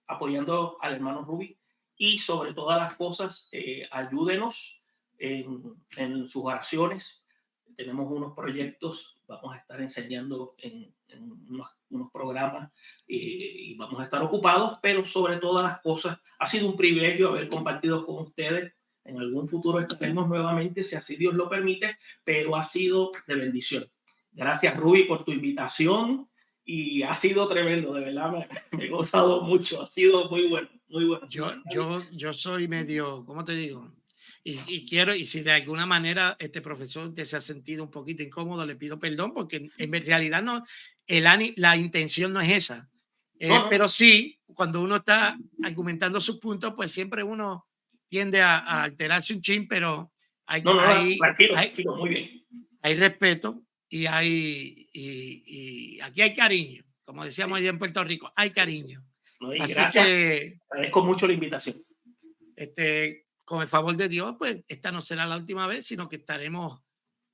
apoyando al hermano Ruby y sobre todas las cosas, ayúdenos en sus oraciones. Tenemos unos proyectos, vamos a estar enseñando en unos programas y vamos a estar ocupados, pero sobre todas las cosas, ha sido un privilegio haber compartido con ustedes. En algún futuro estaremos nuevamente, si así Dios lo permite, pero ha sido de bendición. Gracias, Ruby, por tu invitación y ha sido tremendo, de verdad, me he gozado mucho, ha sido muy bueno, muy bueno. Yo soy medio, ¿cómo te digo? Y quiero, y si de alguna manera este profesor te se ha sentido un poquito incómodo, le pido perdón, porque en realidad no, la intención no es esa. No, no, Pero sí, cuando uno está argumentando sus puntos, pues siempre uno tiende a alterarse un chin, pero hay, no, no, hay, tranquilo, hay, tranquilo, muy bien. hay respeto y aquí hay cariño. Como decíamos Sí, allá en Puerto Rico, hay sí, sí. cariño. No, y Así gracias, que agradezco mucho la invitación. con el favor de Dios, pues esta no será la última vez, sino que estaremos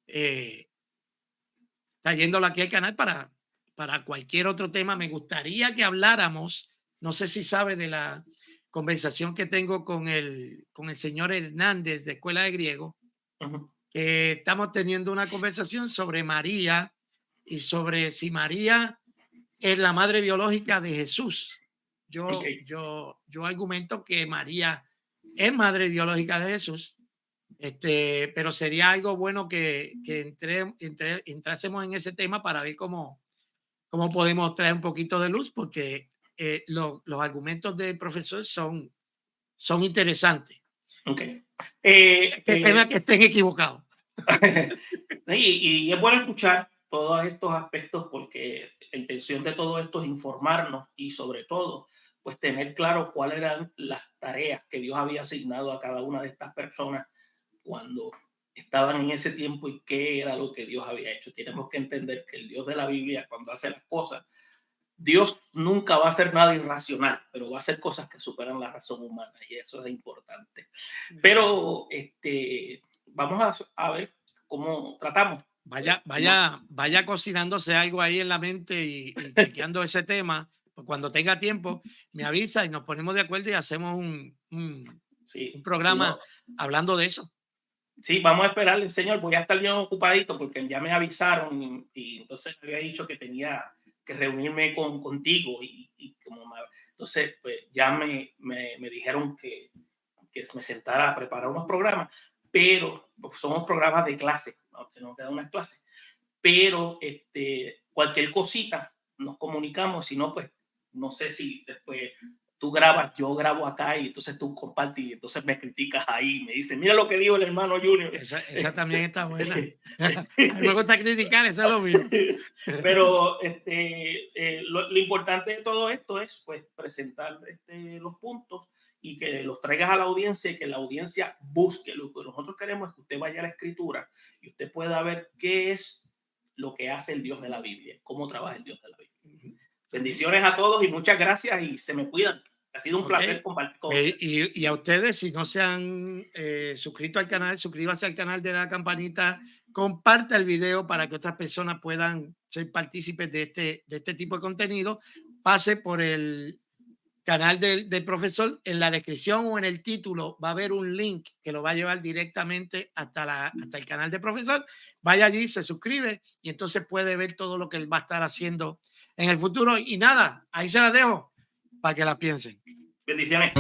eh, trayéndolo aquí al canal para cualquier otro tema. Me gustaría que habláramos, no sé si sabe de la conversación que tengo con el señor Hernández de Escuela de Griego, Ujú. que estamos teniendo una conversación sobre María y sobre si María es la madre biológica de Jesús. Ok, Yo argumento que María es madre biológica de Jesús, pero sería algo bueno que entrásemos en ese tema para ver cómo podemos traer un poquito de luz, porque los argumentos del profesor son interesantes. ok. Qué pena que estén equivocados. Y es bueno escuchar todos estos aspectos porque la intención de todo esto es informarnos y sobre todo, pues tener claro cuáles eran las tareas que Dios había asignado a cada una de estas personas cuando estaban en ese tiempo y qué era lo que Dios había hecho. Tenemos que entender que el Dios de la Biblia, cuando hace las cosas, Dios nunca va a hacer nada irracional, pero va a hacer cosas que superan la razón humana y eso es importante. Pero vamos a ver cómo tratamos. Vaya cocinándose algo ahí en la mente y chequeando ese tema. Pues cuando tenga tiempo, me avisa y nos ponemos de acuerdo y hacemos un Sí, sí, no. programa hablando de eso. Sí, vamos a esperarle, señor. Voy a estar bien ocupadito porque ya me avisaron y entonces me había dicho que tenía que reunirme contigo y como entonces pues ya me dijeron que me sentara a preparar unos programas, pero pues, somos programas de clase, ¿no? Tenemos que dar unas clases, pero cualquier cosita nos comunicamos, si no, pues no sé si después tú grabas, yo grabo acá y entonces tú compartes y entonces me criticas ahí, me dices, mira lo que dijo el hermano Junior. Esa también está buena. A mí me gusta criticar, eso es lo mío. Pero lo importante de todo esto es pues presentar los puntos y que los traigas a la audiencia y que la audiencia busque. Lo que nosotros queremos es que usted vaya a la escritura y usted pueda ver qué es lo que hace el Dios de la Biblia, cómo trabaja el Dios de la Biblia. Bendiciones a todos y muchas gracias y se me cuidan. Ha sido un placer compartir con ustedes. Y a ustedes, si no se han suscrito al canal, suscríbanse al canal de la campanita, comparta el video para que otras personas puedan ser partícipes de este tipo de contenido. Pase por el canal del profesor. En la descripción o en el título va a haber un link que lo va a llevar directamente hasta el canal del profesor. Vaya allí, se suscribe y entonces puede ver todo lo que él va a estar haciendo en el futuro. Y nada, ahí se la dejo para que la piensen. Bendiciones.